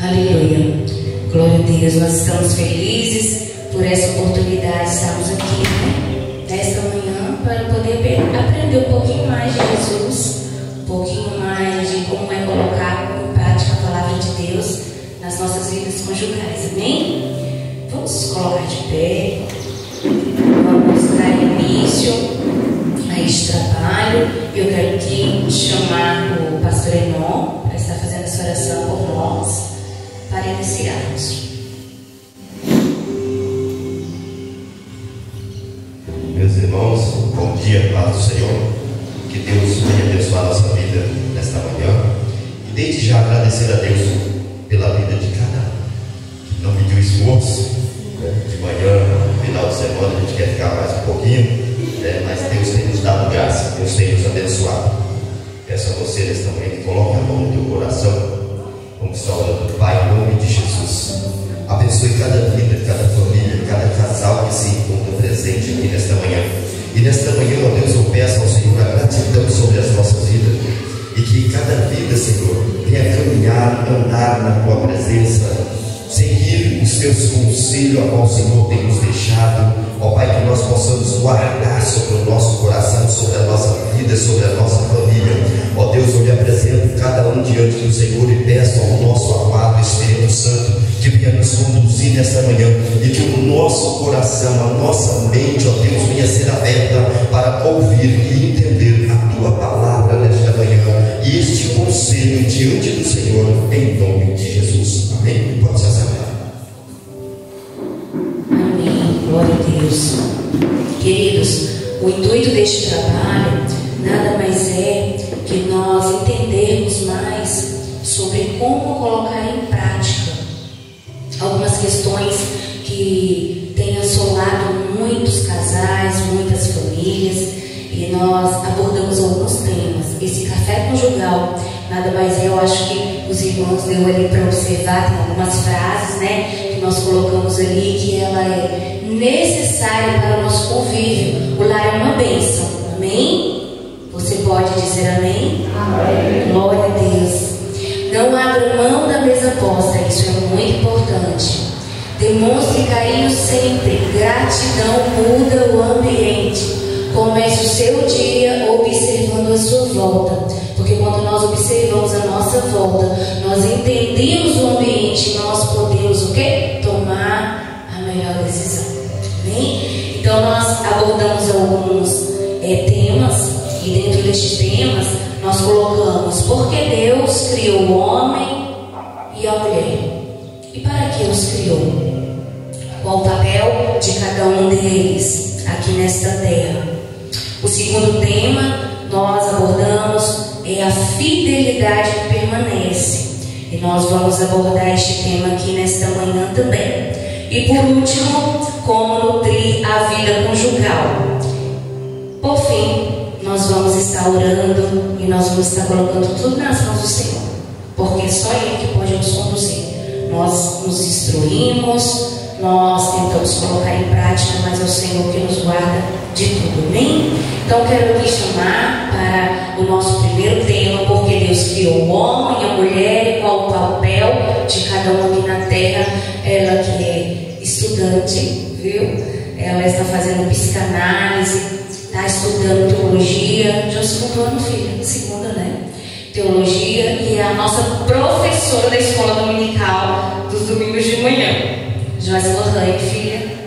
Aleluia. Glória a Deus. Nós estamos felizes por essa oportunidade de estarmos aqui, né? Nesta manhã, para poder aprender um pouquinho mais de Jesus, um pouquinho mais de como é colocar em prática a palavra de Deus nas nossas vidas conjugais. Amém? Vamos colocar de pé. Vamos dar início a este trabalho. Eu quero aqui chamar o pastor Enon para estar fazendo essa oração por nós, para iniciarmos. Meus irmãos, bom dia, paz do Senhor. Que Deus venha abençoar a nossa vida nesta manhã. E desde já agradecer a Deus pela vida de cada um que não mediu esforço, né? De manhã, no final de semana, a gente quer ficar mais um pouquinho, né? Mas Deus tem nos dado graça, Deus tem nos abençoado. Peço a você nesta manhã que coloque a mão no teu coração. Vamos estar orando. Pai, em nome de Jesus, abençoe cada vida, cada família, cada casal que se encontra presente aqui nesta manhã. E nesta manhã, ó Deus, eu peço ao Senhor a gratidão sobre as nossas vidas, e que cada vida, Senhor, venha caminhar, andar na tua presença, seguir os teus conselhos a qual o Senhor tem nos deixado. Ó Pai, que nós possamos guardar sobre o nosso coração, sobre a nossa vida, sobre a nossa família. Ó Deus, eu me apresento cada um diante do Senhor e peço ao nosso amado Espírito Santo que venha nos conduzir nesta manhã, e que o nosso coração, a nossa mente, ó Deus, venha ser aberta para ouvir e entender a tua palavra nesta manhã, e este conselho diante do Senhor, em nome de Jesus. Amém? Pode se assentar. Amém. Glória a Deus. Queridos, o intuito deste trabalho nada mais é que nós entendermos mais sobre como colocar em prática algumas questões que têm assolado muitos casais, muitas famílias, e nós abordamos alguns temas. Esse café conjugal nada mais é, eu acho que os irmãos deu ali para observar, tem algumas frases, né, que nós colocamos ali, que ela é necessária para o nosso convívio. O lar é uma bênção, amém? Você pode dizer amém? Amém. Glória a Deus. Não abra mão da mesa posta, isso é muito importante. Demonstre carinho sempre. Gratidão muda o ambiente. Comece o seu dia observando a sua volta, porque quando nós observamos a nossa volta, nós entendemos o ambiente, nós podemos o quê? Tomar a melhor decisão. Amém? Então nós abordamos alguns temas, e dentro destes temas nós colocamos por que Deus criou o homem e a mulher, e para que os criou, qual o papel de cada um deles aqui nesta terra. O segundo tema nós abordamos é a fidelidade que permanece, e nós vamos abordar este tema aqui nesta manhã também. E por último, como nutrir a vida conjugal. Por fim, nós vamos estar orando e nós vamos estar colocando tudo nas mãos do Senhor, porque é só Ele que pode nos conduzir. Nós nos instruímos, nós tentamos colocar em prática, mas é o Senhor que nos guarda de tudo, amém? Então quero aqui chamar para o nosso primeiro tema, porque Deus criou o homem e a mulher, e qual o papel de cada um aqui na terra. Ela que é estudante, viu? Ela está fazendo psicanálise, está estudando teologia, já é o segundo ano, filha, segunda, né? Teologia, e é a nossa professora da escola dominical dos domingos de manhã. Joyce Lohane, filha.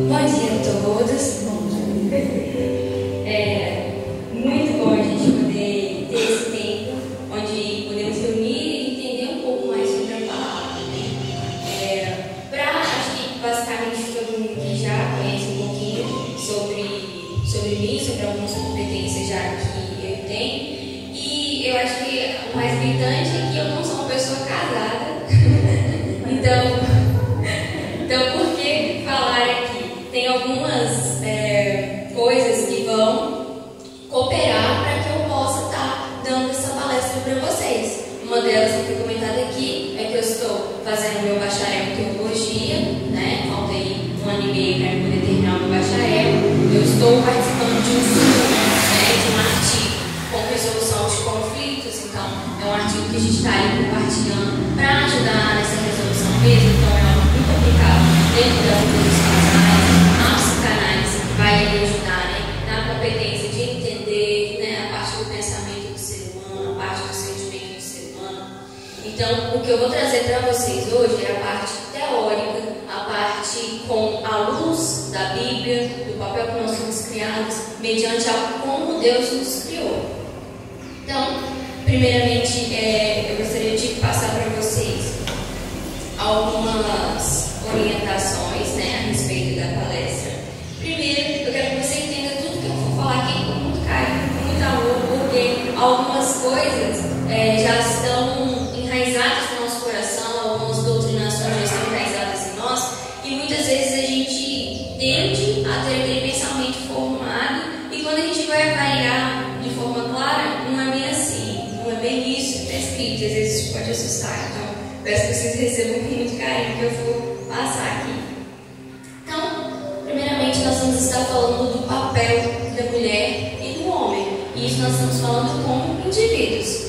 Bom dia a todos. É muito bom a gente poder ter esse tempo onde podemos reunir e entender um pouco mais sobre a palavra. Acho que basicamente todo mundo que já conhece um pouquinho sobre mim, sobre algumas competências já que eu tenho. E eu acho que o mais gritante é que eu não sou uma pessoa casada. Então, por que falar aqui? Tem algumas coisas que vão cooperar para que eu possa estar dando essa palestra para vocês. Uma delas que foi comentada aqui é que eu estou fazendo meu bacharel em teologia, né? Falta aí 1 ano e meio para eu poder terminar o meu bacharel. Eu estou participando de um curso, né, de uma Então, o que eu vou trazer para vocês hoje é a parte teórica, a parte com a luz da Bíblia, do papel que nós somos criados, mediante a como Deus nos criou. Então, primeiramente, eu gostaria de passar para vocês algumas orientações, né, a respeito da palestra. Primeiro, eu quero que você entenda tudo que eu vou falar aqui com muito carinho, com muito amor, porque algumas coisas já estão enraizadas no nosso coração, algumas doutrinações já estão enraizadas em nós, e muitas vezes a gente tende a ter aquele pensamento formado, e quando a gente vai avaliar de forma clara, não é bem assim, não é bem isso que está escrito, e às vezes isso pode assustar. Então, peço que vocês recebam com muito carinho que eu vou passar aqui. Então, primeiramente, nós vamos estar falando do papel da mulher e do homem, e isso nós estamos falando como indivíduos.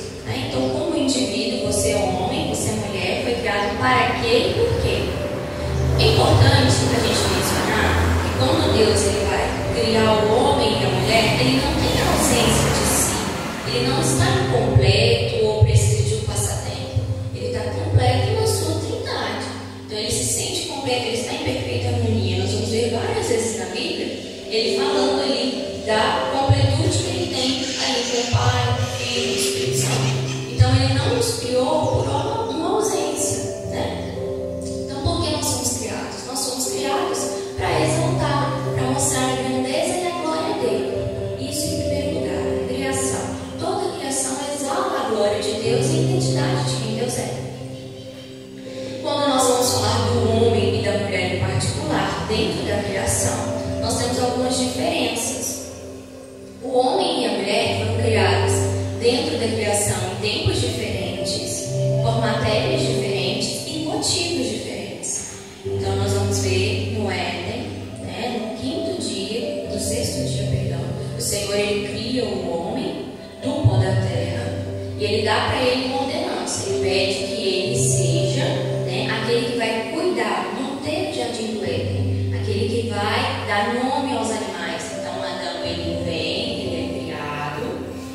Então, como indivíduo, você é homem, você é mulher, foi criado para quê e por quê? É importante a gente mencionar que quando Deus ele vai criar o homem e a mulher, ele não tem a ausência de si. Ele não está incompleto ou precisa de um passatempo. Ele está completo na sua trindade. Então, ele se sente completo, ele está em perfeita harmonia. Nós vamos ver várias vezes na Bíblia, ele falando ali da completude que ele tem ali com o Pai, o Filho e o Espírito Santo. Então, ele não nos criou por uma ausência, né? Então, por que nós somos criados? Nós somos criados para exaltar, para mostrar a grandeza e a glória dele. Isso em primeiro lugar, a criação. Toda a criação exala a glória de Deus e a identidade de quem Deus é. Quando nós vamos falar do homem e da mulher em particular, dentro da criação, nós temos algumas diferenças. O homem e a mulher foram criados dentro da criação em tempos diferentes, por matérias diferentes e motivos diferentes. Então, nós vamos ver no Éden, né, no sexto dia, o Senhor ele cria o homem do pó da terra e ele dá para ele uma ordenança. Ele pede que ele seja, né, aquele que vai cuidar, manter o jardim do Éden, aquele que vai dar nome aos animais. Então, Adão ele é criado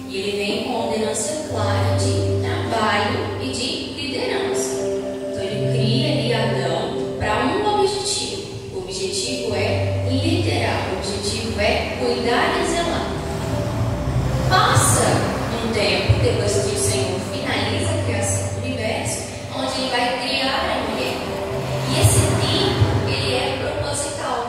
e ele vem com a ordenança clara de trabalho e de liderança. Então, ele cria ali Adão para um objetivo. O objetivo é liderar, o objetivo é cuidar e zelar. Passa um tempo, depois que o Senhor finaliza a criação do universo, onde ele vai criar a mulher. E esse tempo, ele é proposital.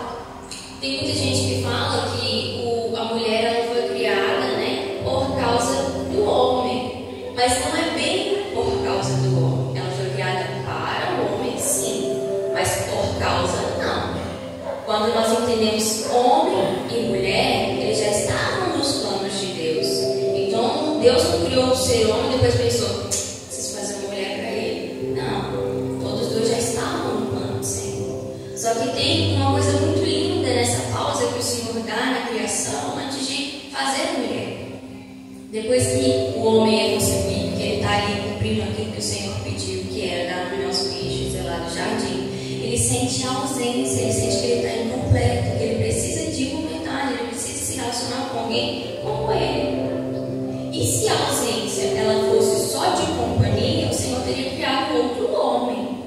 Tem muita gente que fala que a mulher ela foi criada, né, por causa do homem. Mas não é bem por causa do homem. Ela foi criada para o homem, sim, mas por causa não. Quando nós entendemos homem e mulher, eles já estavam nos planos de Deus. Então, Deus não criou o ser homem e depois pensou, preciso fazer uma mulher para ele. Não, todos dois já estavam no plano do Senhor. Só que tem uma coisa muito linda nessa pausa que o Senhor dá na criação antes de fazer a mulher. Depois que o homem é concebido, que ele está ali cumprindo aquilo que o Senhor pediu, que era dar nome aos bichos, zelar do jardim, ele sente a ausência, ele sente que ele está incompleto, que ele precisa de uma verdade, ele precisa se relacionar com alguém como ele. E se a ausência ela fosse só de companhia, o Senhor teria criado outro homem.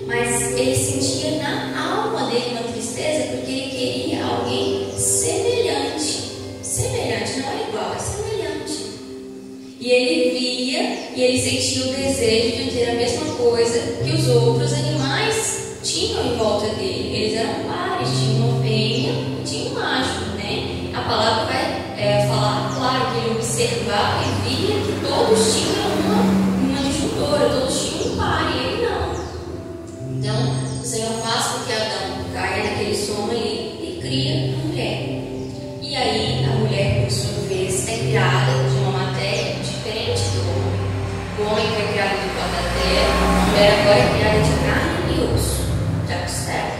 Mas ele sentia na alma dele uma tristeza porque ele queria alguém semelhante. Semelhante, não é igual, é semelhante. E ele via e ele sentia o desejo de ter a mesma coisa que os outros animais tinham em volta dele. Eles eram pares, tinha uma fêmea e tinha um macho, né? A palavra vai falar, claro, que ele observava e via que todos tinham uma disjuntora, todos tinham um par e ele não. Então, o Senhor faz com que Adão caia naquele sono e cria a mulher. E aí, a mulher, por sua vez, é criada de uma matéria diferente do homem. O homem foi criado do pó da terra, a mulher agora é criada de carne e osso, da costela.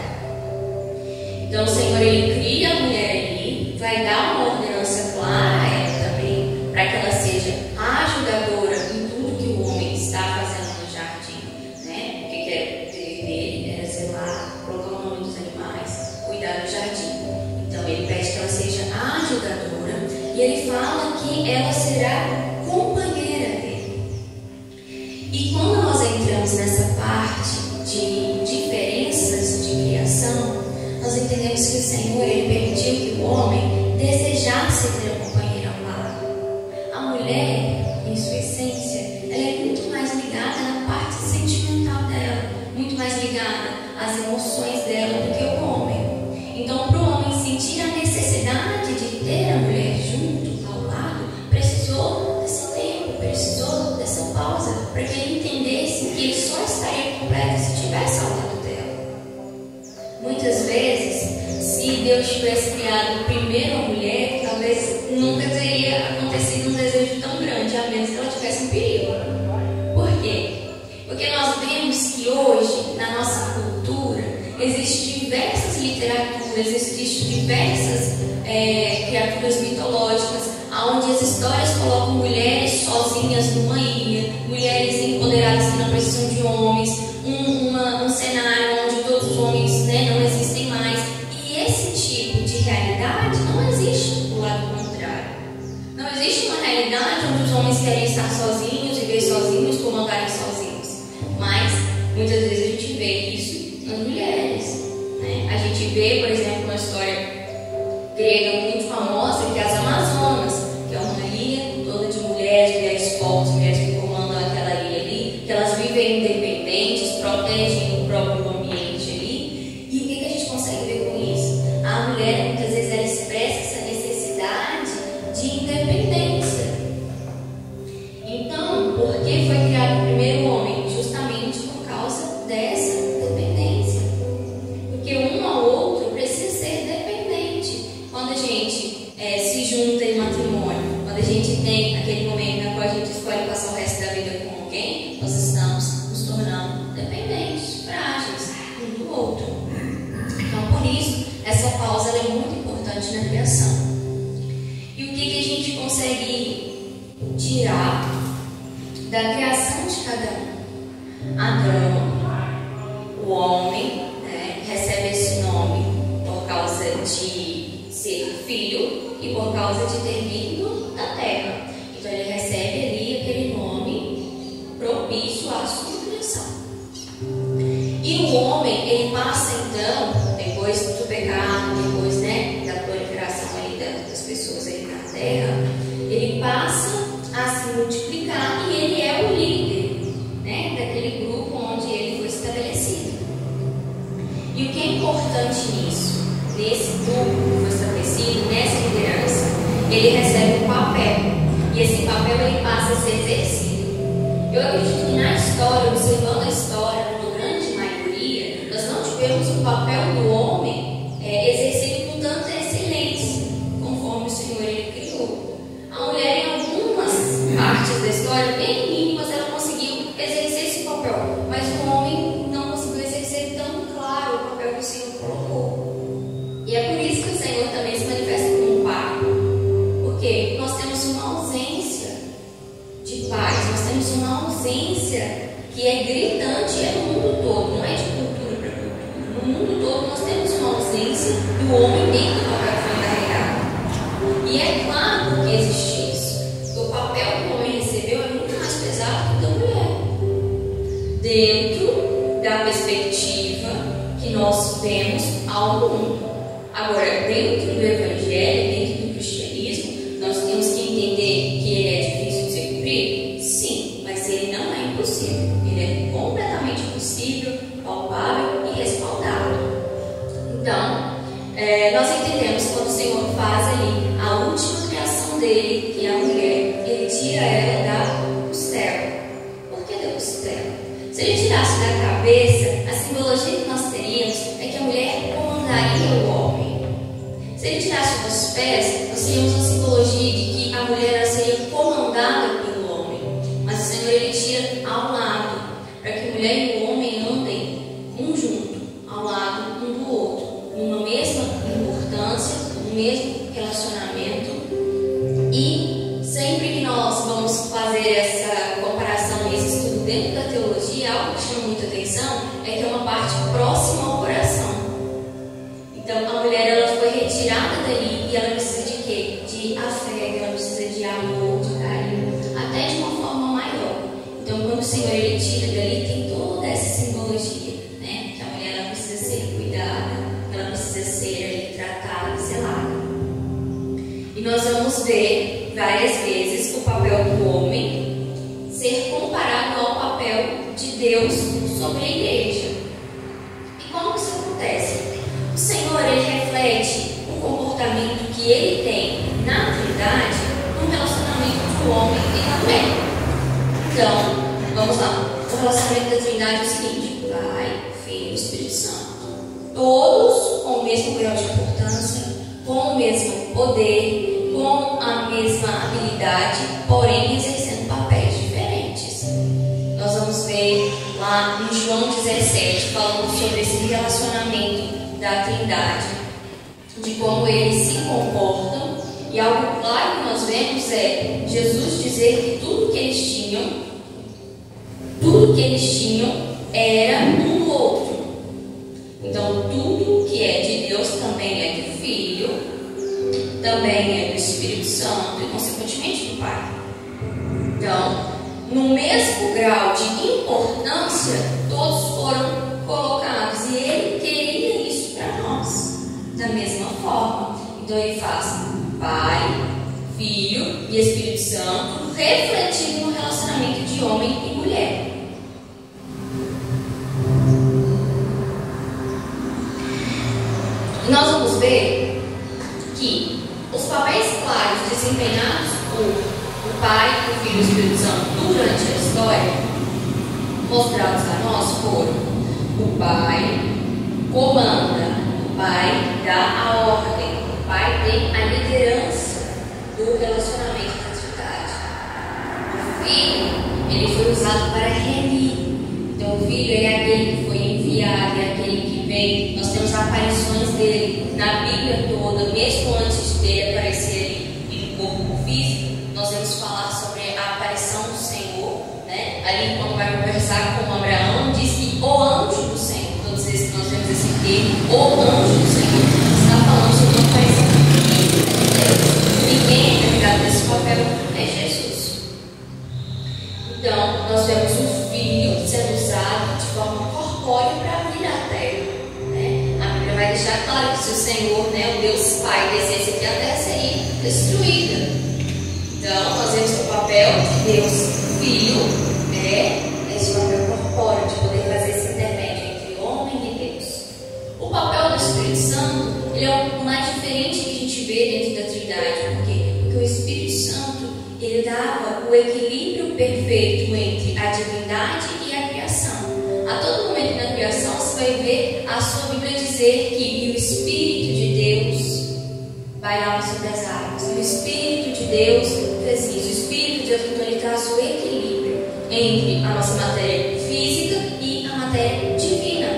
Então, o Senhor, ele cria a mulher ali, vai dar uma ordenança clara a ela também, para que ela seja ajudadora em tudo que o homem está fazendo no jardim, né? O que era dele era zelar, colocar o nome dos animais, cuidar do jardim. Então, ele pede que ela seja ajudadora e ele fala que ela será companheira dele. E quando entendemos nessa parte de diferenças de criação, nós entendemos que o Senhor, Ele permitiu que o homem desejasse ter um companheiro ao lado. A mulher, em sua essência, ela é muito mais ligada na parte sentimental dela, muito mais ligada às emoções dela do que o homem. Então, para o homem sentir a necessidade de ter a mulher junto, ao lado, precisou desse tempo, precisou dessa pausa, para que ele entendesse que ele só estaria completo se estivesse ao lado dela. Muitas vezes, se Deus tivesse criado primeiro a mulher, talvez nunca teria acontecido um desejo tão grande, a menos que ela tivesse um perigo. Por quê? Porque nós vemos que hoje, na nossa cultura, existem diversas literaturas, existem diversas criaturas mitológicas, onde as histórias colocam mulheres sozinhas numa ilha, mulheres empoderadas que não precisam de homens, um cenário onde todos os homens, né, não existem mais. E esse tipo de realidade não existe do lado contrário. Não existe uma realidade onde os homens querem estar sozinhos, viver sozinhos, comandarem sozinhos. Mas muitas vezes a gente vê isso nas mulheres, né? A gente vê, por exemplo, uma história grega muito famosa, que é as Amazonas, que é uma ilha toda de mulheres fortes, mulheres que comandam aquela ilha ali, que elas vivem independentes, protegem o próprio ambiente ali. E o que a gente consegue ver com isso? A mulher, muitas vezes, ela expressa essa necessidade de independência. Então, por que foi criado o primeiro homem? Justamente por causa dessa dependência. Porque um ao outro precisa ser dependente. Quando a gente se junta em matrimônio, quando a gente tem aquele momento na qual a gente escolhe passar o resto da vida com alguém, nós estamos nos tornando dependentes, frágeis um do outro. Então, por isso, essa pausa ela é muito importante na criação. E o que a gente consegue tirar da criação de cada um? Adão, o homem, recebe esse nome por causa de ser filho e por causa de ter vindo da terra. Então ele recebe ali aquele nome propício à sua criação. E o homem, ele passa então, depois do pecado, depois da proliferação ali das pessoas ali na terra, ele passa a se multiplicar e ele é o líder, daquele grupo onde ele foi estabelecido. E o que é importante nisso? Nesse grupo que foi estabelecido, nessa liderança, ele recebe um papel. E esse papel ele passa a ser exercido. Eu acredito que na história, observando a história, numa grande maioria, nós não tivemos o papel do homem exercido com tanta excelência, conforme o Senhor ele criou. A mulher, em algumas partes da história, bem mínimas, ela conseguiu exercer esse papel, mas o homem não conseguiu exercer tão claro o papel que o Senhor colocou. E é por isso que o Senhor também se manifesta como um pai, porque nós temos uma ausência de pais, nós temos uma ausência que é gritante, é no mundo todo, não é de cultura para cultura. No mundo todo nós temos uma ausência do homem dentro do papel que foi encarregado. E é claro que existe isso. O papel que o homem recebeu é muito mais pesado que o da mulher, dentro da perspectiva que nós vemos ao mundo. Agora, dentro do Evangelho, dentro do cristianismo, nós temos que entender que ele é difícil de ser cumprido? Sim, mas ele não é impossível. Ele é completamente possível, palpável e respaldável. Então, nós entendemos quando o Senhor faz ali a última criação dele, que é a mulher, ele tira ela da costela. Por que da costela? Se ele tirasse da cabeça, a simbologia que nós teríamos é que a mulher comandaria o homem. Se ele tirasse dos pés, nós teríamos uma simbologia de que a mulher seria comandada pelo homem. Mas o Senhor ele tira ao lado, para que a mulher e o homem andem um junto, ao lado um do outro, numa mesma importância, no mesmo relacionamento. E sempre que nós vamos fazer essa comparação, esse estudo dentro da teologia, algo que chama muita atenção é que é uma parte próxima ao coração. Então a mulher ela foi retirada dali e ela precisa de quê? De afeto, ela precisa de amor, de carinho, até de uma forma maior. Então Então, quando o Senhor ele tira dali, tem toda essa simbologia, né? Que a mulher ela precisa ser cuidada, ela precisa ser ali, tratada, selada. E nós vamos ver várias vezes o papel do homem ser comparado ao papel de Deus sobre a igreja. E como isso acontece? O Senhor ele reflete o comportamento que ele tem na Trindade no relacionamento do homem e da mulher. Então, vamos lá. O relacionamento da Trindade é o seguinte: Pai, Filho e Espírito Santo. Todos com o mesmo grau de importância, com o mesmo poder, com a mesma habilidade, porém exercendo papéis diferentes. Nós vamos ver lá em João 17, falando sobre esse relacionamento da Trindade, de como eles se comportam. E algo claro que nós vemos é Jesus dizer que tudo que eles tinham era um do outro. Então, tudo que é de Deus também é do Filho, também é do Espírito Santo e, consequentemente, do Pai. Então, no mesmo grau de importância, todos foram colocados. E Ele queria isso para nós, da mesma forma. Então, Ele faz Pai, Filho e Espírito Santo, refletindo no relacionamento de homem e mulher. Nós vamos ver que os papéis claros desempenhados por o Pai, o Filho e o Espírito Santo durante a história, mostrados a nós foram: o Pai comanda, o Pai dá a ordem, o Pai tem a liderança do relacionamento da Trindade. O Filho, ele foi usado para remir. Então, o Filho ele é aquele que foi enviado, é aquele que vem. Nós temos aparições dele na Bíblia toda, mesmo antes dele aparecer ali no corpo físico. Nós vamos falar sobre a aparição do Senhor, né? Ali, quando vai conversar com Abraão, diz que o anjo do Senhor, todas vezes que nós vemos esse termo, o anjo do Senhor, está falando sobre a aparição física de Deus. E quem é encarregado desse papel é Jesus. Então, nós vemos o Filho sendo usado de forma corpórea para vir à Terra, né? A Bíblia vai deixar claro que se o Senhor, né, o Deus Pai, descesse aqui, a Terra seria destruída. Então, nós vemos o papel de Deus Filho é esse papel corpóreo, de poder fazer esse intermédio entre homem e Deus. O papel do Espírito Santo ele é o mais diferente que a gente vê dentro da Trindade. Por quê? Porque o Espírito Santo ele dava o equilíbrio perfeito entre a divindade e a criação. A todo momento na criação você vai ver a sua Bíblia dizer que o Espírito de Deus bailava sobre as águas. O Espírito de Deus fez isso. O Espírito de Deus, então, ele traz o equilíbrio entre a nossa matéria física e a matéria divina.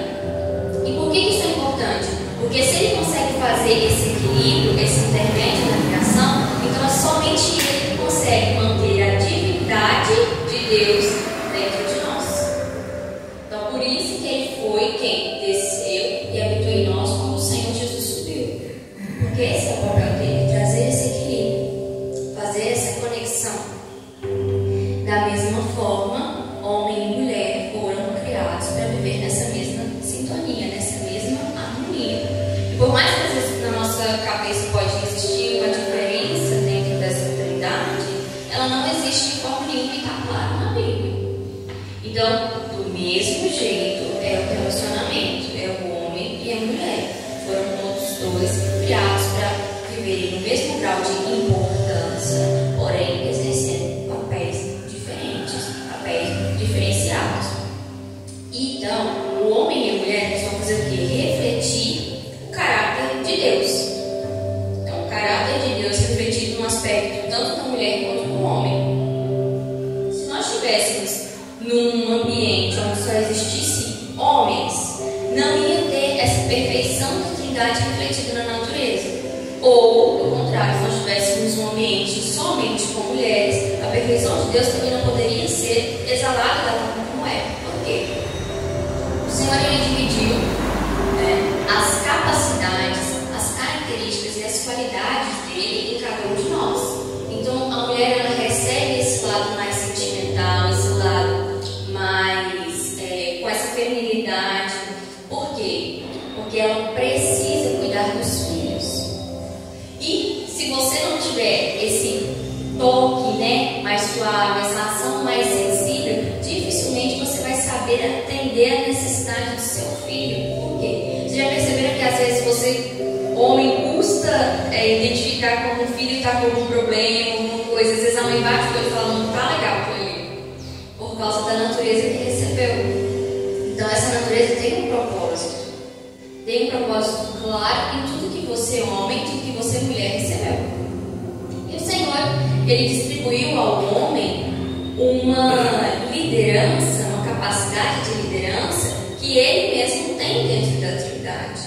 E por que isso é importante? Porque se ele consegue fazer esse equilíbrio, esse intermédio na criação, então é somente ele que consegue manter a divindade de Deus dentro de nós. Então, por isso que ele foi quem desceu e habitou em nós quando o Senhor Jesus subiu. Porque esse é o papel dele, trazer esse equilíbrio, fazer essa conexão. Da mesma forma, homem e mulher foram criados para viver nessa mesma sintonia, nessa mesma harmonia. E por mais que às vezes na nossa cabeça pode existir uma diferença dentro dessa Trindade, ela não existe de forma nenhuma e está claro na Bíblia. Então, do mesmo jeito é o relacionamento, é o homem e a mulher. Foram todos dois criados para viverem no mesmo grau de importância, porém exercendo papéis diferentes, papéis diferenciados. Então, o homem e a mulher eles vão fazer o quê? Refletir o caráter de Deus. Então, o caráter de Deus refletido no aspecto tanto da mulher quanto do homem. Se nós estivéssemos num ambiente onde só existisse homens, não ia ter essa perfeição da Trindade refletida na natureza. Ou, ao contrário, se nós estivéssemos num ambiente somente com mulheres, a perfeição de Deus também não poderia ser exalada da forma como é. Por quê? O Senhor ele dividiu as capacidades, as características e as qualidades dele em cada um de nós. Então, a mulher ela recebe esse lado mais sentimental, esse lado toque, né, mais suave, essa ação mais sensível, dificilmente você vai saber atender a necessidade do seu filho. Por quê? Vocês já perceberam que às vezes você, homem, custa identificar quando um filho está com algum problema, alguma coisa, às vezes a mãe bate o olho e fala, não está legal aquilo ali, por causa da natureza que recebeu. Então essa natureza tem um propósito. Tem um propósito claro em tudo que você, homem, tudo que você, mulher, recebeu. E o Senhor, Ele distribuiu ao homem uma liderança, uma capacidade de liderança que Ele mesmo tem dentro da Trindade.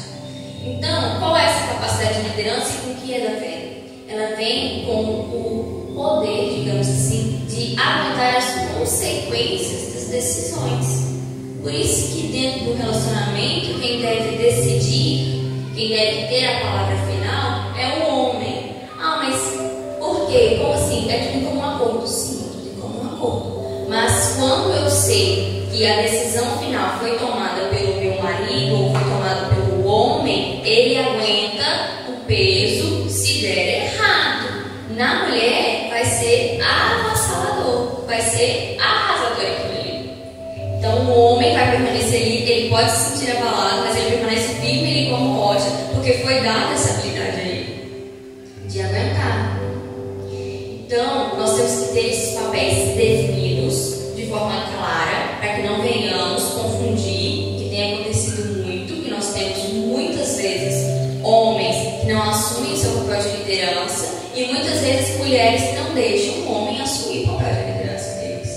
Então, qual é essa capacidade de liderança e com que ela vem? Ela vem com o poder, digamos assim, de aguentar as consequências das decisões. Por isso que dentro do relacionamento, quem deve decidir, quem deve ter a palavra final é o homem. Ah, mas por quê? Como assim? É tudo como um acordo? Sim, é tudo como um acordo. Mas quando eu sei que a decisão final foi tomada pelo meu marido ou foi tomada pelo homem, ele aguenta o peso se der errado. Na mulher vai ser avassalador, vai ser arrasador aquilo ali. Então o homem vai permanecer ali, ele pode se sentir abalado, mas ele permanece firme ali como rocha, porque foi dada essa habilidade aí de aguentar. Então nós temos que ter esses papéis definidos de forma clara, para que não venhamos confundir, que tem acontecido muito, que nós temos muitas vezes homens que não assumem seu papel de liderança e muitas vezes mulheres que não deixam o homem assumir o papel de liderança deles.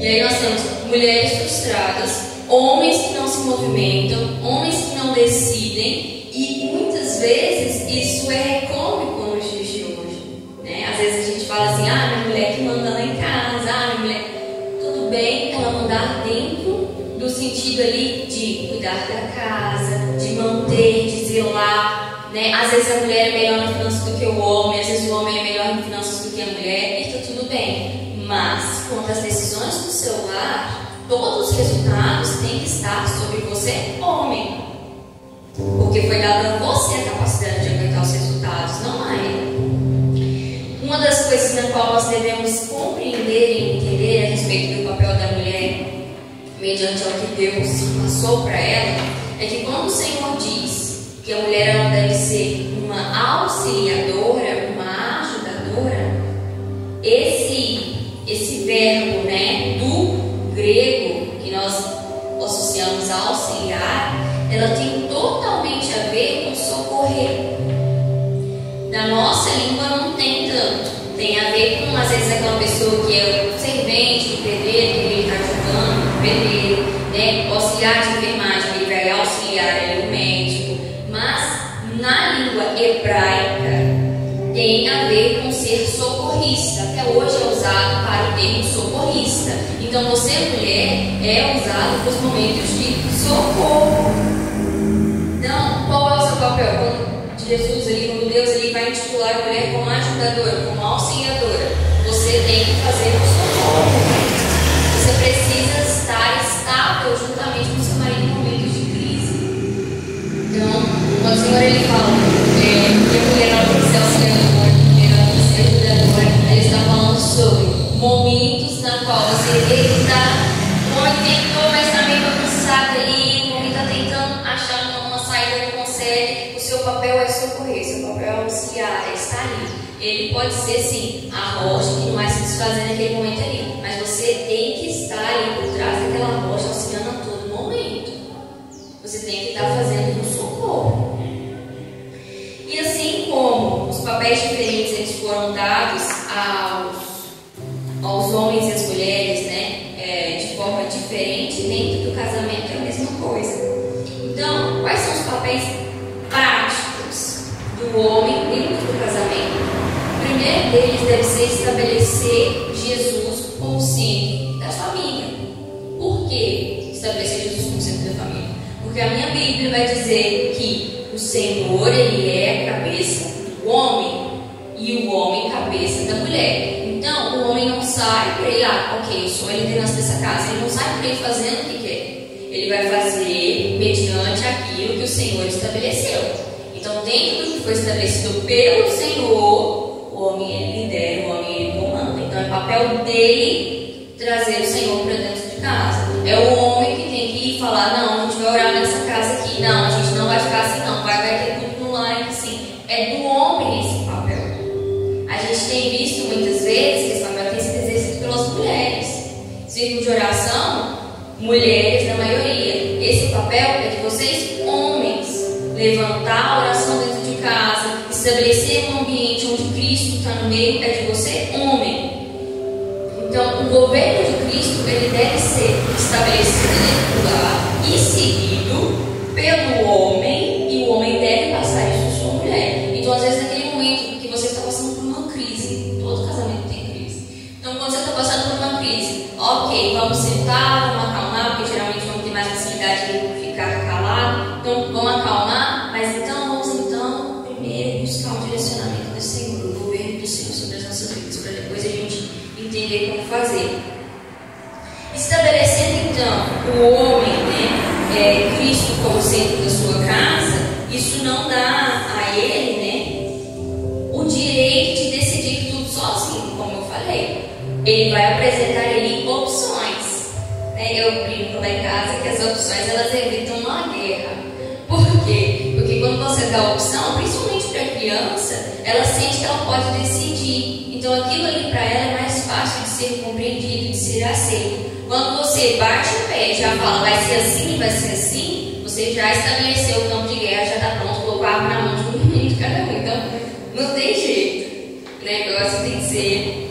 E aí nós temos mulheres frustradas, homens que não se movimentam, homens que não decidem, e muitas vezes isso é cômico nos dias de hoje, né? Às vezes a gente fala assim, ah, minha mulher que manda lá em casa, ah, minha mulher... Tudo bem ela mandar dentro do sentido ali de cuidar da casa, de manter, de zelar, né? Às vezes a mulher é melhor em finanças do que o homem, às vezes o homem é melhor em finanças do que a mulher, e está tudo bem. Mas, quanto às decisões do seu lar, todos os resultados têm que estar sobre você, homem. Porque foi dada a você a capacidade de aguentar os resultados, não a ele. Uma das coisas na qual nós devemos compreender e entender a respeito do papel da mulher, mediante ao que Deus passou para ela, é que quando o Senhor diz que a mulher ela deve ser uma auxiliadora, uma ajudadora, esse verbo, né, do grego que nós associamos a auxiliar, ela tem totalmente a ver com socorrer. Na nossa língua não tem tanto. Tem a ver com, às vezes, aquela pessoa que é o servente do pedreiro, que ele está ajudando o pedreiro, né, o auxiliar de enfermagem, ele vai auxiliar ele, o médico. Mas na língua hebraica tem a ver com ser socorrista. Até hoje é usado para o termo socorrista. Então você, mulher, é usado para os momentos de socorro. Então, qual é o seu papel? Quando Jesus, quando Deus vai intitular a mulher como ajudadora, como auxiliadora, você tem que fazer o socorro. Você precisa estar estável juntamente com seu marido em momentos de crise. Então, quando o Senhor fala que a mulher não tem que ser auxiliadora, ele está falando sobre momentos na qual você está, o homem tentou, mas está meio cansado ali, o homem está tentando achar uma saída, não consegue. O seu papel é socorrer, seu papel é auxiliar, é estar ali. Ele pode ser sim a rocha que não vai se desfazer naquele momento ali, mas você tem que estar ali por trás daquela rocha auxiliando a todo momento. Você tem que estar fazendo um socorro. E assim como os papéis diferentes eles foram dados aos homens e às mulheres, né, de forma diferente, dentro do casamento é a mesma coisa. Então, quais são os papéis práticos do homem dentro do casamento? O primeiro deles deve ser estabelecer Jesus como centro da família. Por que estabelecer Jesus como centro da família? Porque a minha Bíblia vai dizer que o Senhor, Ele é a cabeça do homem e o homem cabeça da mulher. Então, o homem não sai por aí, ok, eu sou a liderança dessa casa. Ele não sai por aí fazendo o que quer. Ele vai fazer mediante aquilo que o Senhor estabeleceu. Então, dentro do que foi estabelecido pelo Senhor, o homem ele lidera, o homem ele comanda. papel dele trazer o Senhor para dentro de casa. É o homem que tem que ir falar: não, a gente vai orar nessa casa aqui, não, a gente não vai ficar assim, não, vai ter culto no lar aqui sim. É do homem esse papel. A gente tem visto muitas vezes que esse papel tem sido exercido pelas mulheres. Círculo de oração, mulheres na maioria. Esse papel é de vocês, homens. Levantar a oração dentro de casa, estabelecer um ambiente onde Cristo está no meio, é de você, homem. Então, o governo de Cristo, ele deve ser estabelecido dentro do lar e seguido pelo homem, e o homem deve passar isso à sua mulher. Então, às vezes, naquele momento que você está passando por uma crise, todo casamento tem crise. Então, quando você está passando por uma crise, ok, vamos sentar, vamos acalmar, porque geralmente vamos ter mais facilidade de ficar calado. Então, vamos acalmar, mas vamos primeiro buscar o direcionamento do Senhor, o governo do Senhor sobre as nossas vidas, para depois a gente entender como fazer. Estabelecendo então o homem, Cristo como centro da sua casa, isso não dá a ele, o direito de decidir tudo sozinho, como eu falei. Ele vai apresentar ali opções. Eu brinco lá em casa que as opções elas evitam uma guerra. Por quê? Porque quando você dá a opção, principalmente para a criança, ela sente que ela pode decidir. Então aquilo ali para ela é mais fácil de ser compreendido, de ser aceito. Quando você bate o pé e já fala vai ser assim, você já estabeleceu o campo de guerra, já está pronto, colocou a arma na mão de um mundo, cada um. Então não tem jeito. O negócio tem que ser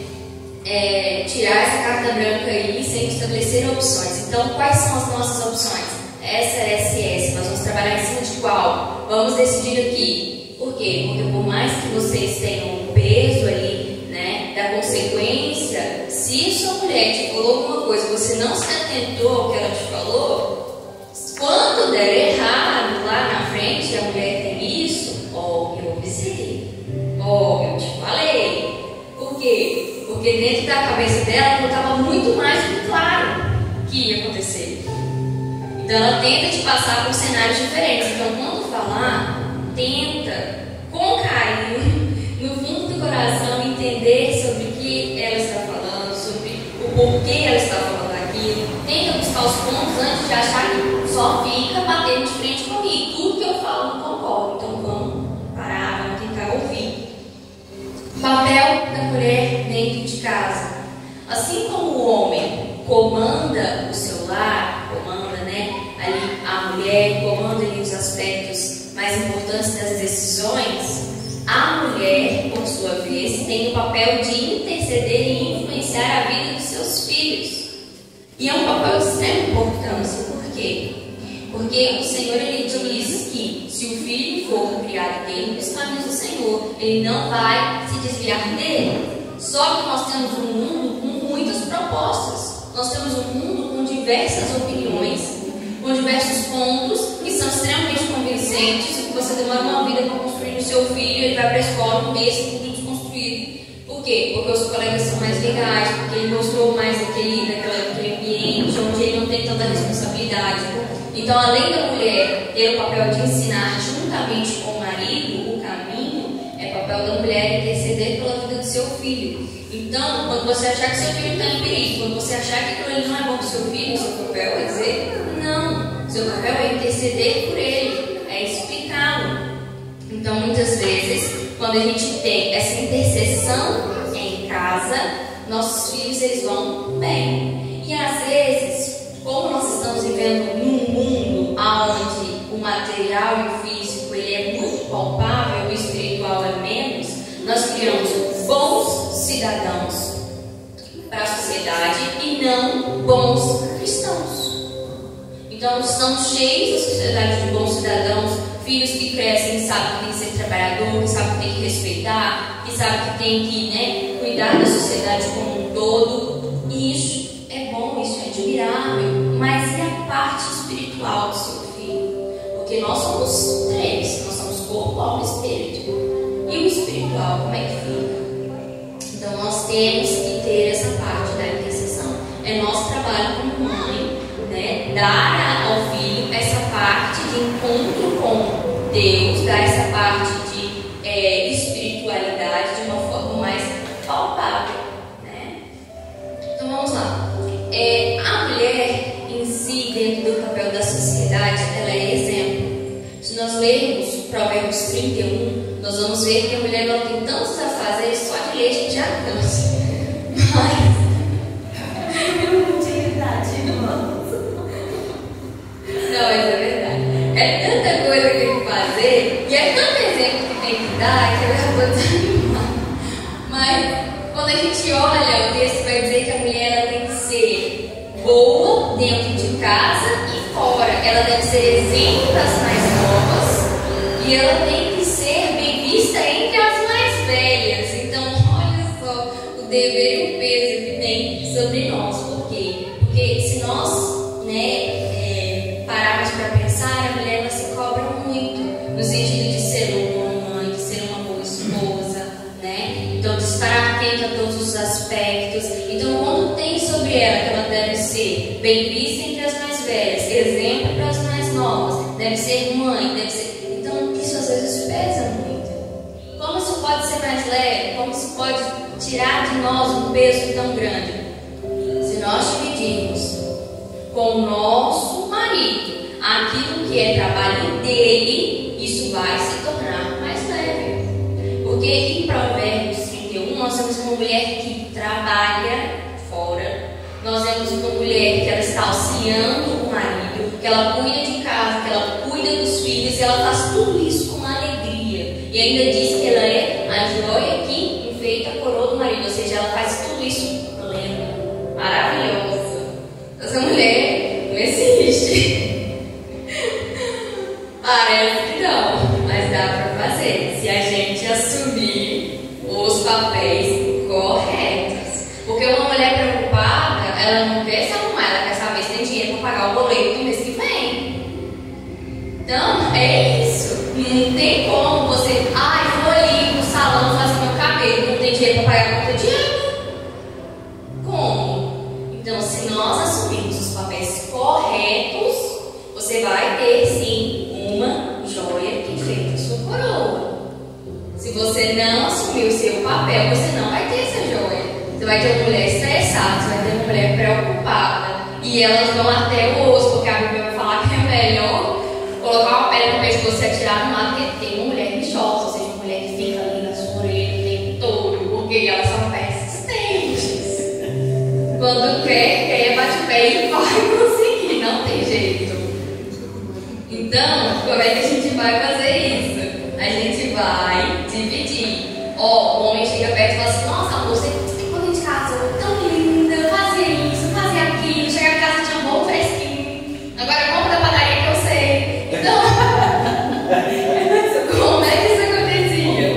tirar essa carta branca aí sem estabelecer opções. Então quais são as nossas opções? SSS, nós vamos trabalhar em cima de qual? Vamos decidir aqui. Por quê? Porque por mais que vocês tenham um peso ali, da consequência, se sua mulher te falou alguma coisa, você não se atentou ao que ela te falou, quando der errado lá na frente, a mulher tem isso, eu avisei, eu te falei. Por quê? Porque dentro da cabeça dela estava muito mais do que claro que ia acontecer. Então ela tenta te passar por cenários diferentes. Então quando falar, tenta com carinho, no fundo do coração, entender sobre o que ela está falando, sobre o porquê ela está falando aquilo. Tenta buscar os pontos antes de achar que só fica batendo de frente comigo. Tudo que eu falo não concordo. Então vamos parar, vamos tentar ouvir. Papel da mulher dentro de casa. Assim como o homem comanda o seu lar, comanda ali a mulher, comanda ali os aspectos mais importantes das decisões, a mulher, por sua vez, tem o papel de interceder e influenciar a vida dos seus filhos. E é um papel de extrema importância. Por quê? Porque o Senhor ele diz que se o filho for criado dentro dos caminhos do Senhor, ele não vai se desviar dele. Só que nós temos um mundo com muitas propostas. Nós temos um mundo com diversas opiniões, com diversos pontos que são extremamente convincentes. Se você demora uma vida para construir o seu filho, ele vai para a escola no mês com tudo desconstruído. Por quê? Porque os colegas são mais legais, porque ele gostou mais daquele ambiente onde ele não tem tanta responsabilidade. Então, além da mulher ter o papel de ensinar juntamente com o marido o caminho, é papel da mulher interceder pela vida do seu filho. Então, quando você achar que seu filho está em perigo, quando você achar que aquilo não é bom para o seu filho, seu papel é dizer não. Seu papel é interceder por ele, é explicá-lo. Então, muitas vezes, quando a gente tem essa intercessão em casa, nossos filhos eles vão bem. E às vezes, como nós estamos vivendo num mundo onde o material e o físico ele é muito palpável, o espiritual é menos, nós criamos bons cidadãos para a sociedade e não bons cristãos. Então, estamos cheios da sociedade de bons cidadãos, filhos que crescem, sabem que tem que ser trabalhador, que sabem que tem que respeitar, que sabem que tem que cuidar da sociedade como um todo. E isso é bom, isso é admirável, mas e a parte espiritual do seu filho? Porque nós somos três, nós somos corpo, alma e espírito. E o espiritual, como é que fica? Então nós temos que ter essa parte da intercessão. É nosso trabalho como mãe, dar ao filho essa parte de encontro com Deus, dar essa parte de espiritualidade de uma forma mais palpável. 31, nós vamos ver que a mulher não tem tantos afazeres só de leite de alcance. Mas eu não tinha idade, irmãos. Não, mas é verdade. É tanta coisa que tem que fazer, e é tanto exemplo que tem que dar, que eu já vou desanimar. Mas quando a gente olha o texto, vai dizer que a mulher ela tem que ser boa dentro de casa e fora. Ela deve ser exemplo das mais novas e ela tem que ser bem vista entre as mais velhas. Então, olha só o dever e o peso que tem sobre nós. Por quê? Porque se nós pararmos para pensar, a mulher ela se cobra muito no sentido de ser uma boa mãe, de ser uma boa esposa, né? Então, de estar atenta a todos os aspectos. Então, quando tem sobre ela que ela deve ser bem vista entre as mais velhas, exemplo para as mais novas, deve ser mãe, deve ser... Então, isso às vezes pesa muito. Como isso pode ser mais leve? Como isso pode tirar de nós um peso tão grande? Se nós dividirmos com o nosso marido aquilo que é trabalho dele, isso vai se tornar mais leve. Porque em Provérbios 31 nós temos uma mulher que trabalha fora, nós vemos uma mulher que ela está auxiliando o marido, que ela cuida de casa, que ela cuida dos filhos, e ela faz tudo isso com alegria. E ainda diz que ela é a joia que enfeita a coroa do marido, ou seja, ela faz tudo isso plena, maravilhosa. Essa mulher não existe. Parece que não, mas dá para fazer se a gente assumir os papéis corretos. Porque uma mulher preocupada, ela não quer se arrumar, ela quer saber se tem dinheiro para pagar o boleto no mês que vem. Então, é isso. Não tem como você, vou ali no salão fazer meu cabelo, não tem dinheiro para pagar a conta de água. Como? Então, se nós assumirmos os papéis corretos, você vai ter sim uma joia que enfeita a sua coroa. Se você não assumir o seu papel, você não vai ter essa joia. Você vai ter uma mulher estressada, você vai ter uma mulher preocupada, e elas vão até o osso, porque a Bíblia vai falar que é melhor colocar uma pedra no pescoço e atirar no mar, porque tem uma mulher bichosa, ou seja, uma mulher que fica ali na sua orelha o tempo todo, porque elas são persistentes. Quando quer bate o pé e vai conseguir, não tem jeito. Então, como é que a gente vai fazer isso? A gente vai dividir. O homem chega perto e fala assim: nossa, amor, você quando a gente casou, tão linda, fazia isso, fazia aquilo, chega em casa tinha um bom fresquinho. Agora compra da padaria que eu sei. Então, como é que isso acontecia?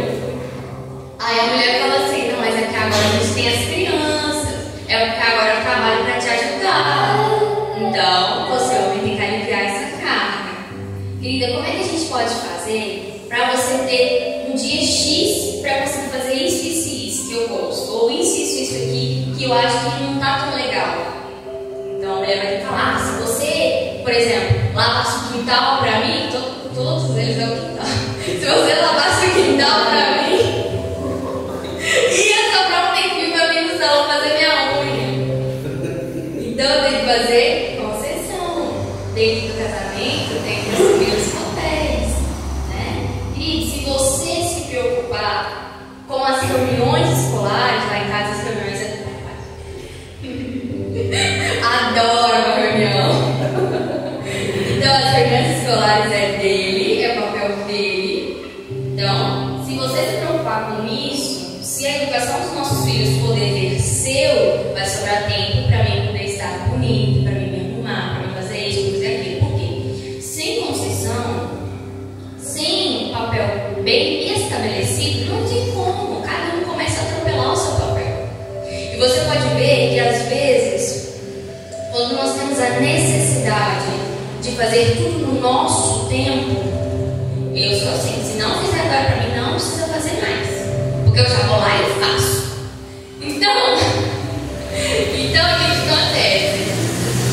Aí a mulher fala assim: não, mas é que agora a gente tem as crianças, é porque agora eu trabalho para te ajudar. Então, você homem tem que aliviar essa carga. Querida, como é que a gente pode fazer para você ter um dia X para você fazer isso que eu gosto, ou isso aqui que eu acho que não tá tão legal? Então a mulher vai ter que falar: se você, por exemplo, lavasse o quintal para mim, todos eles é o quintal. Se você lavasse o quintal para mim, ia sobrar um tempinho para mim no salão fazer minha unha. Então eu tenho que fazer concessão dentro do casamento, tem que assumir os papéis, né? E se você se preocupar com as reuniões escolares, lá em casa as reuniões adoro uma reunião. Então as reuniões escolares é dele, é o papel dele. Então, se você se preocupar com isso, se a educação dos nossos filhos for dever seu, vai sobrar tempo para mim poder estar bonito, para mim me arrumar, para mim fazer isso, fazer aquilo. Por quê? Sem concessão, sem um papel bem estabelecido, não tem como. Cada um começa a atropelar o seu papel. E você pode ver que às vezes, quando nós temos a necessidade de fazer tudo no nosso tempo, eu sou assim: se não fizer agora para mim, não precisa fazer mais, porque eu já vou lá e faço. Então o que acontece?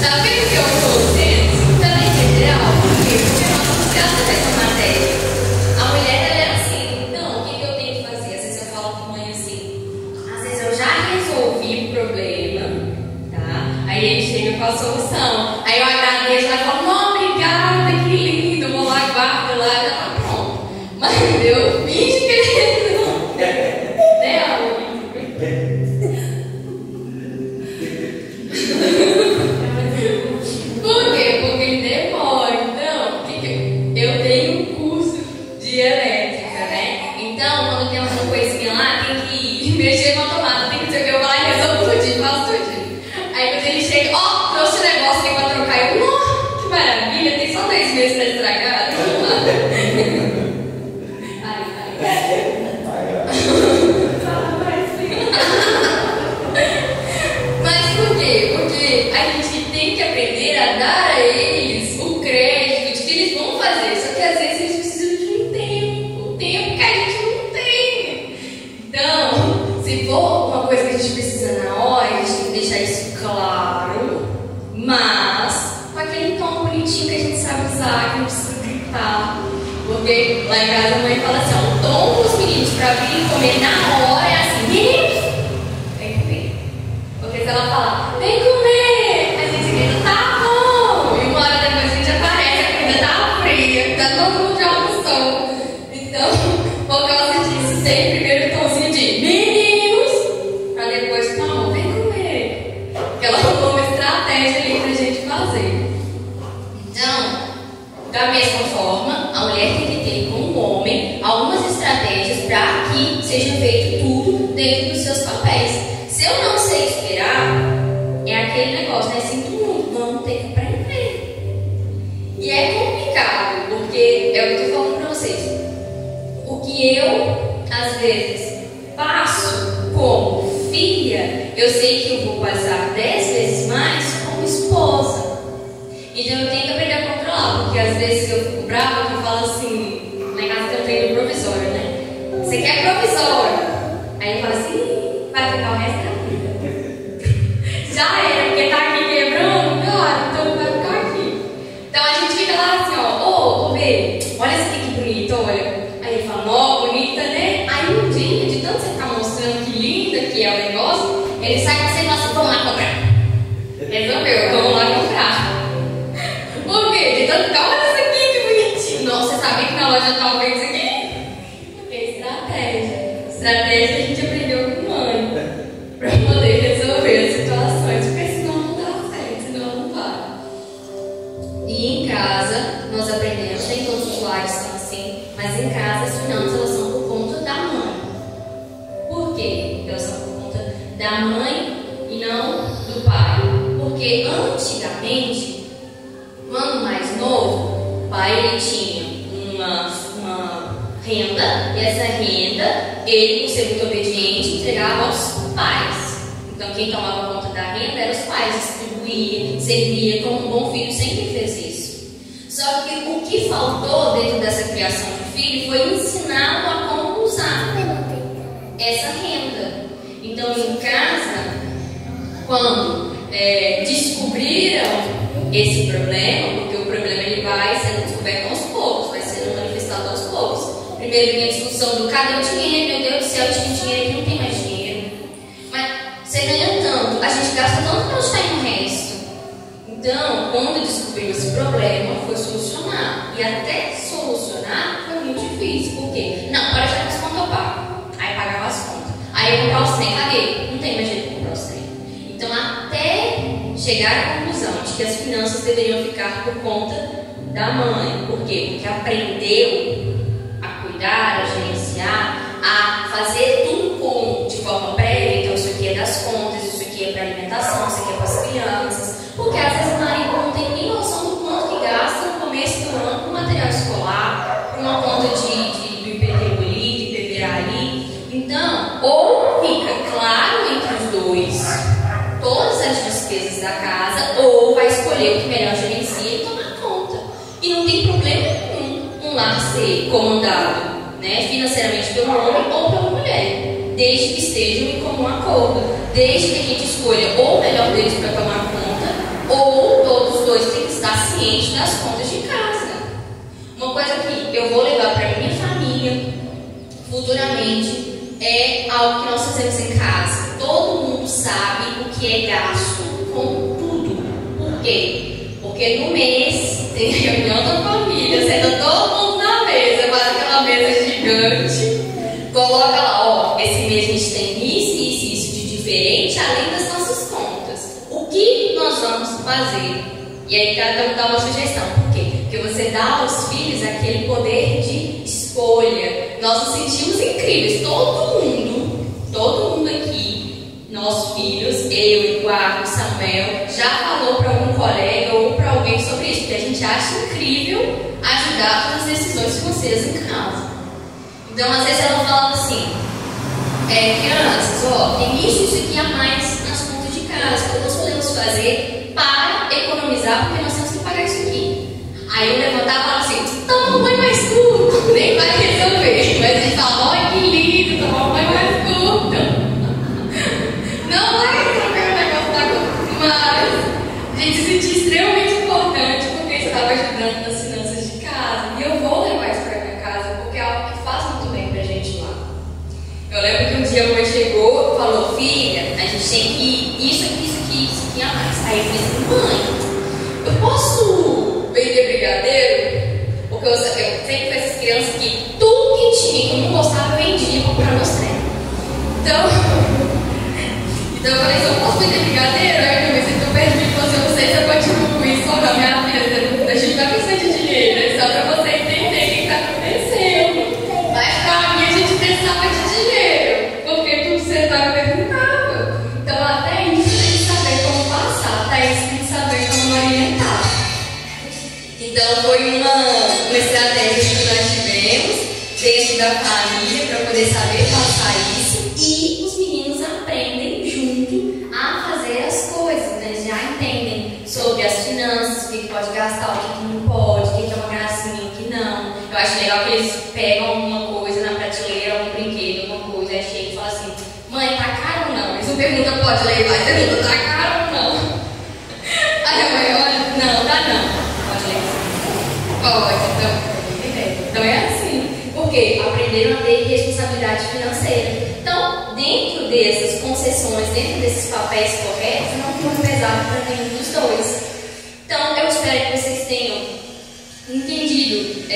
Tá vendo que eu estou dizendo? Tá entendendo? Por quê? Porque nós não temos essa matéria. A mulher, ela é assim: então, o que eu tenho que fazer? Às vezes eu falo com a mãe assim, às vezes eu já resolvi o problema, tá? Aí ele chega com a solução, aí eu agradeço, ela fala: não, obrigada, que lindo, vou lá, guardo lá, já tá pronto. Mas vezes está estragado. Vamos lá. Mas por quê? Porque a gente tem que aprender a dar a eles o crédito de que eles vão fazer. Só que às vezes eles precisam de um tempo que a gente não tem. Então, se for uma coisa que a gente precisa na hora, a gente tem que deixar isso claro, mas com aquele tom bonitinho que a gente sabe usar, que não precisa gritar. Porque lá em casa a mãe fala assim, ó, o tom dos meninos para vir comer na hora é assim, meninos, vem comer. Porque se ela falar, vem comer, a gente grita, tá bom. E uma hora depois a gente aparece, a comida tá fria, tá todo mundo já almoçou. Então, por causa disso, sempre primeiro o tomzinho de meninos, pra depois, tá bom, vem comer. Porque ela falou uma estratégia ali pra gente fazer. Então, da mesma forma, a mulher tem que ter com o homem algumas estratégias para que seja feito tudo dentro dos seus papéis. Se eu não sei esperar, é aquele negócio, né? Sinto muito, vamos ter que aprender. E é complicado, porque é o que eu estou falando para vocês. O que eu, às vezes, passo como filha, eu sei que eu vou passar 10 vezes mais como esposa. Então eu tenho que aprender a controlar, porque às vezes eu fico brava, eu falo assim, lá em casa tem um treino provisório, né? Você quer provisório? Aí eu falo assim, vai ficar o resto da vida. Já era, porque tá aqui quebrando, cara, então vai ficar aqui. Então a gente fica lá assim, ó, Bê, olha essa aqui que bonita, olha. Aí ele fala, ó, bonita, né? Aí um dia, de tanto você ficar mostrando que linda que é o negócio, ele sai com você e fala assim, vamos lá comprar. Resolveu, vamos lá comprar. Por quê? De tanto, olha isso aqui, que bonitinho. Nossa, você sabia que na loja tal vez isso aqui? Porque é estratégia. Estratégia que a gente aprendeu com mãe. Pra poder resolver as situações. Porque senão não dá certo, senão não vai. E em casa, nós aprendemos, nem todos os lares são assim, mas em casa as finanças elas são por conta da mãe. Por quê? Elas são por conta da mãe e não do pai. Porque antigamente, quando mais novo, o pai ele tinha uma renda, e essa renda, ele, por ser muito obediente, entregava aos pais. Então, quem tomava conta da renda eram os pais, distribuía, servia, como um bom filho sempre fez isso. Só que o que faltou dentro dessa criação de filho foi ensiná-lo a como usar essa renda. Então, em casa, quando descobriram esse problema, porque o problema ele vai sendo descoberto aos poucos, vai sendo manifestado aos poucos. Primeiro vem a discussão do cadê o dinheiro? Meu Deus do céu, eu tinha dinheiro e não tem mais dinheiro. Mas você ganha tanto, a gente gasta tanto para onde está indo o resto. Então, quando descobrimos esse problema, foi solucionar. E até solucionar foi muito difícil. Por quê? Não, agora já as contas eu pago. Aí pagava as contas. Aí eu comprar os trem, cadê? Não tem mais jeito de comprar os trem. Então, até chegar à conclusão de que as finanças deveriam ficar por conta da mãe. Por quê? Porque aprendeu a cuidar, a gerenciar, a fazer tudo de forma prévia. Então, isso aqui é das contas, isso aqui é para alimentação, isso aqui é para as crianças. Porque às vezes o marido não tem nem noção do quanto que gasta no começo do ano com material escolar, com uma conta do IPTU ali, de IPVA ali. Então, ou fica claro entre os dois todas as despesas da casa, ou vai escolher o que melhor gerencia e tomar conta. E não tem problema nenhum um lar ser comandado, né, financeiramente pelo homem ou pela mulher, desde que estejam em comum acordo, desde que a gente escolha ou o melhor deles para tomar conta, ou todos os dois têm que estar cientes das contas de casa. Uma coisa que eu vou levar para minha família futuramente é algo que nós fazemos em casa. Todo mundo sabe o que é gasto com tudo. Por quê? Porque no mês tem reunião da família, senta todo mundo na mesa, faz aquela mesa gigante, coloca lá, ó, esse mês a gente tem isso de diferente, além das nossas contas. O que nós vamos fazer? E aí cada um dá uma sugestão. Por quê? Porque você dá aos filhos aquele poder de escolha. Nós nos sentimos incríveis. Todo mundo aqui, nossos filhos, eu, Eduardo, Samuel, já falou para algum colega ou para alguém alguém sobre isso, porque a gente acha incrível ajudar nas decisões financeiras em casa. Então, às vezes ela fala assim, crianças, tem isso aqui a mais nas contas de casa, o que nós podemos fazer para economizar, porque nós temos que pagar isso aqui. Aí eu levantava e falava assim, toma um banho mais curto, nem vai resolver. Mas ele fala, olha que lindo, tomar um banho mais curto. Não vai resolver o negócio da conta, mas a gente se sentia extremamente importante porque estava ajudando nas finanças de casa. E eu vou levar isso para minha casa porque é algo que faz muito bem pra gente lá. Eu lembro que um dia a mãe chegou e falou, filha, a gente tem que ir isso aqui a mais. Aí eu falei assim, mãe, eu posso vender brigadeiro? Porque eu sempre fui essas crianças que tudo que tinha, que eu não gostava, eu vendia para comprar meus treinos. Então eu falei assim, eu posso vender brigadeiro? Aí eu comecei a perder de você, eu não sei se eu continuo com isso ou não, minha filha, a gente vai precisar de dinheiro, só para você entender o que está acontecendo. Mas para mim a gente precisava de dinheiro, porque tudo você estava perguntava. Então até isso tem que saber como passar, até isso tem que saber como orientar. Então foi uma estratégia que nós tivemos dentro da família para poder saber passar isso, e os meninos aprendem junto a fazer as coisas, né? Eles já entendem sobre as finanças, o que pode gastar, o que não pode, o que é uma gracinha, o que não. Eu acho legal que eles pegam alguma coisa na prateleira, algum brinquedo, alguma coisa, aí chega e fala assim, mãe, tá caro ou não? Eles não perguntam, pode levar, eles perguntam, tá caro ou não? Aí a mãe olha, não, tá não. Pode levar. Pode, então é assim. Porque aprenderam a ter responsabilidade financeira. Então, dentro dessas concessões, dentro desses papéis corretos, não foi pesado para nenhum dos dois. Então, eu espero que vocês tenham entendido,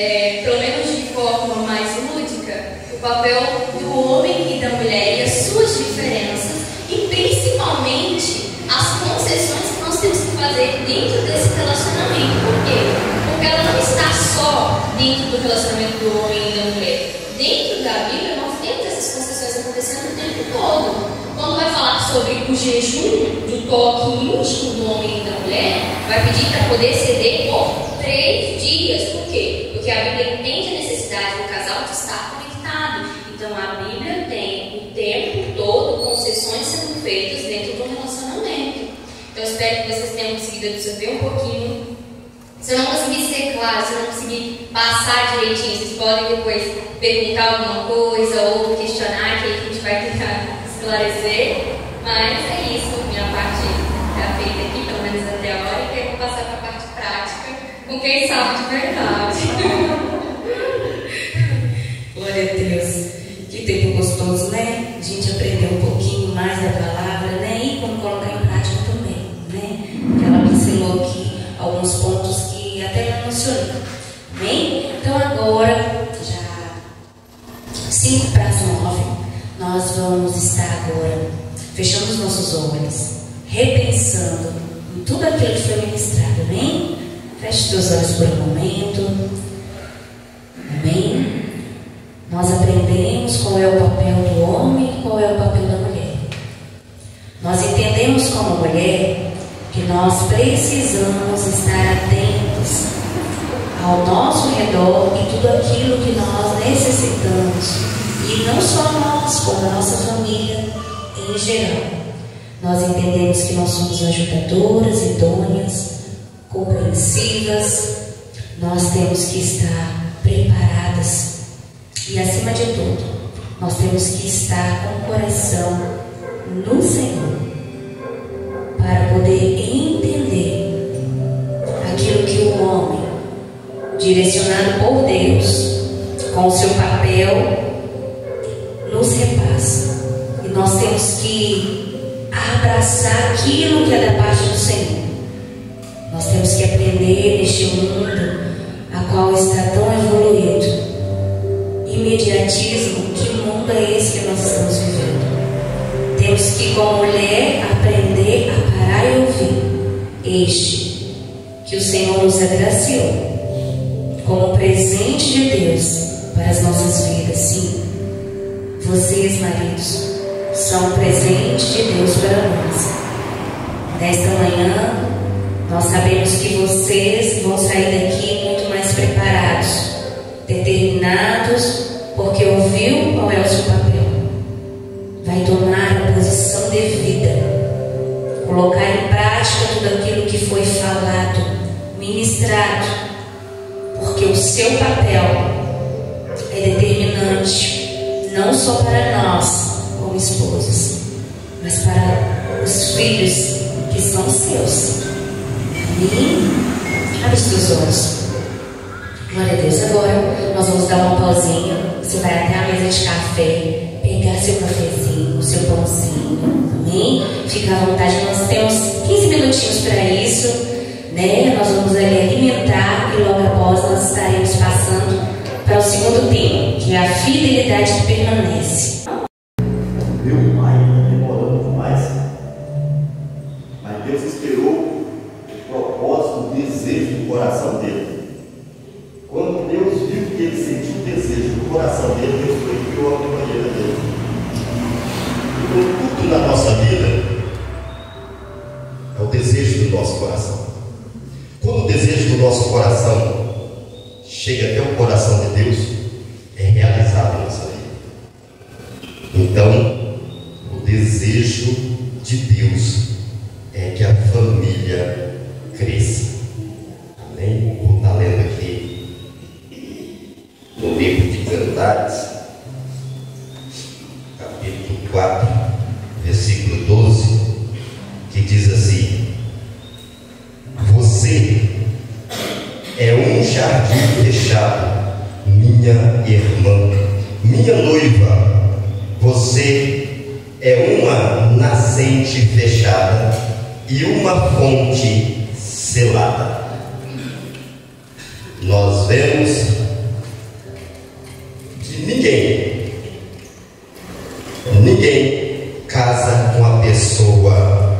pelo menos de forma mais lúdica, o papel do homem e da mulher e as suas diferenças, e principalmente as concessões que nós temos que fazer dentro desse relacionamento. Por quê? Porque ela não está só dentro do relacionamento do homem e da mulher. Dentro da Bíblia, nós temos essas concessões acontecendo o tempo todo. Quando vai falar sobre o jejum do toque íntimo do homem e da mulher, vai pedir para poder ceder por 3 dias. Por quê? Porque a Bíblia entende a necessidade do casal de estar conectado. Então a Bíblia tem o tempo todo concessões sendo feitas dentro do relacionamento. Então eu espero que vocês tenham conseguido absorver um pouquinho. Se eu não conseguir ser claro, se eu não conseguir passar direitinho, vocês podem depois perguntar alguma coisa ou questionar, que a gente vai tentar esclarecer. Mas é isso, minha parte está feita aqui, pelo menos até agora, e eu vou passar para a parte prática com quem sabe de verdade. Glória a Deus. Que tempo gostoso, né? A gente aprender um pouquinho mais da palavra, né? E como colocar em prática também, né? Ela pincelou aqui alguns pontos que até me emocionam. Amém? Então agora, já 5 para as 9, nós vamos estar agora fechando os nossos olhos, repensando em tudo aquilo que foi ministrado. Amém? Feche teus olhos por um momento. Amém? Nós aprendemos qual é o papel do homem e qual é o papel da mulher. Nós entendemos como mulher que nós precisamos estar atentos ao nosso redor e tudo aquilo que nós necessitamos. E não só nós, como a nossa família em geral. Nós entendemos que nós somos ajudadoras, idôneas, compreensivas. Nós temos que estar preparadas. E acima de tudo, nós temos que estar com o coração no Senhor, para poder entender aquilo que o homem, direcionado por Deus, com o seu papel, nos repassa. E nós temos que abraçar aquilo que é da parte do Senhor. Nós temos que aprender neste mundo a qual está tão evoluído. Imediatismo, que mundo é esse que nós estamos vivendo? Temos que, como mulher, aprender a parar e ouvir este que o Senhor nos agraciou como presente de Deus para as nossas vidas. Sim, vocês, maridos, são presente de Deus para nós. Nesta manhã, Nós sabemos que vocês vão sair daqui muito mais preparados, determinados, porque ouviu qual é o seu papel. Vai tomar a posição devida, colocar em prática tudo aquilo que foi falado, ministrado, porque o seu papel é determinante, não só para nós como esposas, mas para os filhos que são seus. Amém? Abre os teus olhos. Glória a Deus. Agora nós vamos dar uma pausinha. Você vai até a mesa de café, pegar seu cafezinho, seu pãozinho. Amém? Fica à vontade. Nós temos 15 minutinhos para isso, né? Nós vamos ali alimentar e logo após nós estaremos passando para o segundo tema, que é a fidelidade que permanece. Meu pai demorando demais, mas Deus esperou o propósito, o desejo do coração dele. Quando Deus viu que ele sentiu o desejo do coração dele, Deus foi e criou a companheira dele. Então, tudo na nossa vida é o desejo do nosso coração. Quando o desejo do nosso coração chega até o coração de Deus, é realizado em nossa vida. Então, o desejo de Deus é que a família cresça. Amém? Vou estar lendo aqui no livro de Cantares, capítulo 4, versículo 12, que diz assim: você é um jardim fechado, minha irmã, minha noiva. Você é uma nascente fechada e uma fonte selada. Nós vemos que ninguém casa com a pessoa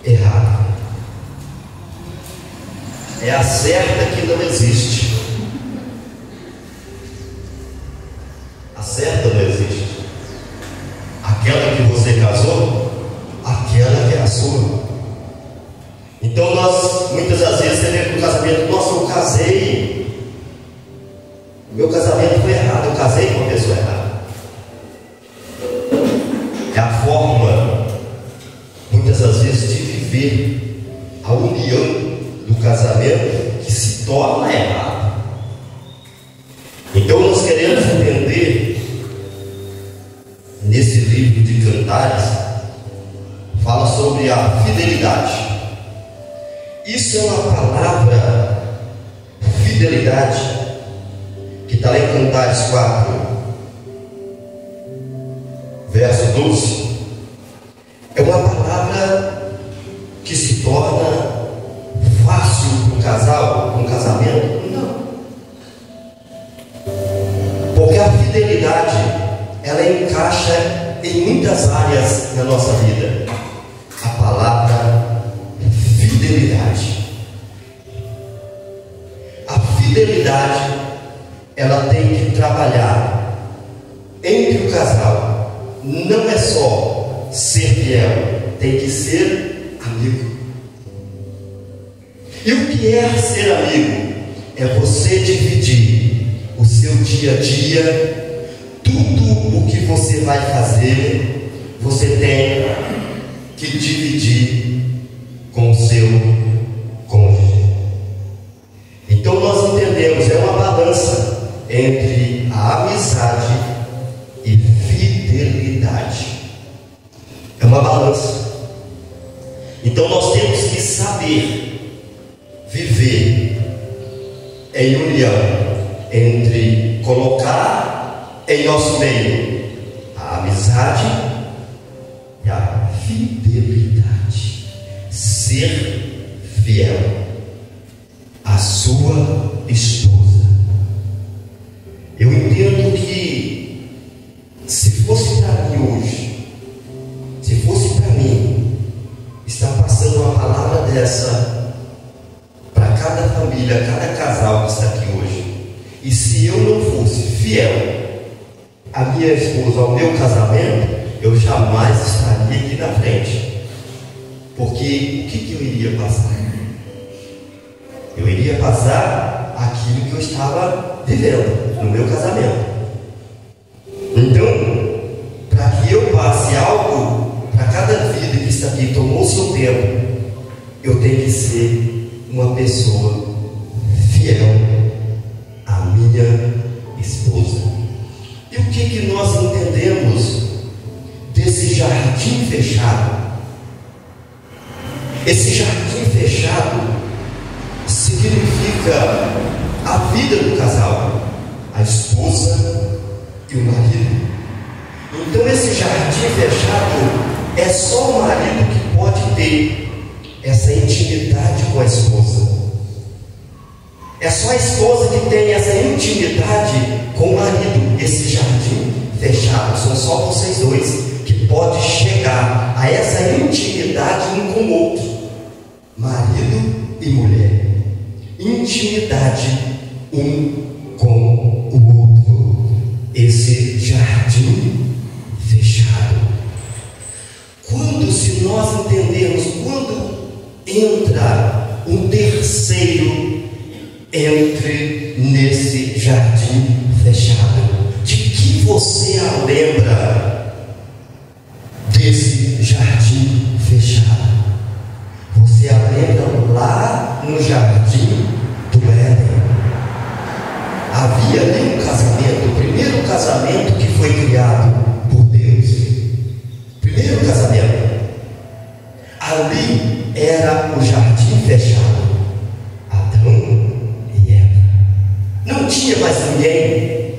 errada. É a certa que não existe. A certa não existe. Aquela que você casou, aquela que é a sua. Então nós, muitas das vezes, você vê que o casamento, nossa, eu casei, o meu casamento foi errado, eu casei com a pessoa errada. É a forma, muitas das vezes, de viver a união do casamento que se torna errado. Então nós queremos entender, nesse livro de Cantares, fala sobre a fidelidade. Isso é uma palavra, fidelidade, que está lá em Cantares 4, verso 12. É uma palavra que se torna fácil para um casal, para um casamento? Não. Porque a fidelidade, ela encaixa em muitas áreas na nossa vida. A palavra fidelidade. A fidelidade, ela tem que trabalhar entre o casal. Não é só ser fiel, tem que ser amigo. E o que é ser amigo? É você dividir o seu dia a dia, tudo o que você vai fazer, você tem que dividir com o seu cônjuge. Então nós entendemos, é uma balança entre a amizade e fidelidade. É uma balança. Então nós temos que saber viver em união entre colocar em nosso meio a amizade e a fidelidade. Ser fiel à sua esposa. Eu entendo que se fosse para mim hoje, se fosse para mim estar passando uma palavra dessa para cada família, cada casal que está aqui hoje, e se eu não fosse fiel à minha esposa, ao meu casamento, eu jamais estaria aqui na frente. Porque o que eu iria passar? Eu iria passar aquilo que eu estava vivendo no meu casamento. Então, para que eu passe algo para cada vida que está aqui, tomou o seu tempo, eu tenho que ser uma pessoa fiel à minha esposa. E o que nós entendemos desse jardim fechado? Esse jardim fechado significa a vida do casal, a esposa e o marido. Então esse jardim fechado é só o marido que pode ter essa intimidade com a esposa. É só a esposa que tem essa intimidade com o marido. Esse jardim fechado, são só vocês dois que podem chegar a essa intimidade um com o outro, marido e mulher. Intimidade um com o outro. Esse jardim fechado. Se nós entendermos, quando entra um terceiro, entre nesse jardim fechado, de que você a lembra desse jardim fechado? Você a lembra lá no jardim do Éden. Havia ali um casamento, o primeiro casamento que foi criado por Deus. Primeiro casamento. Ali era o jardim fechado. Adão e Eva. Não tinha mais ninguém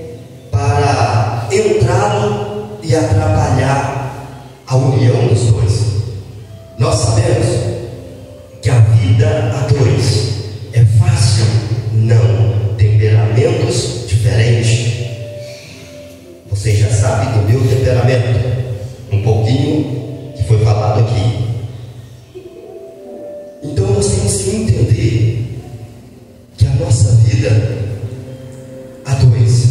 para entrar e atrapalhar a união dos dois. Nós sabemos que a vida a dois é fácil? Não. Temperamentos diferentes. Você já sabe do meu temperamento, um pouquinho que foi falado aqui. Então nós temos que entender que a nossa vida a dois,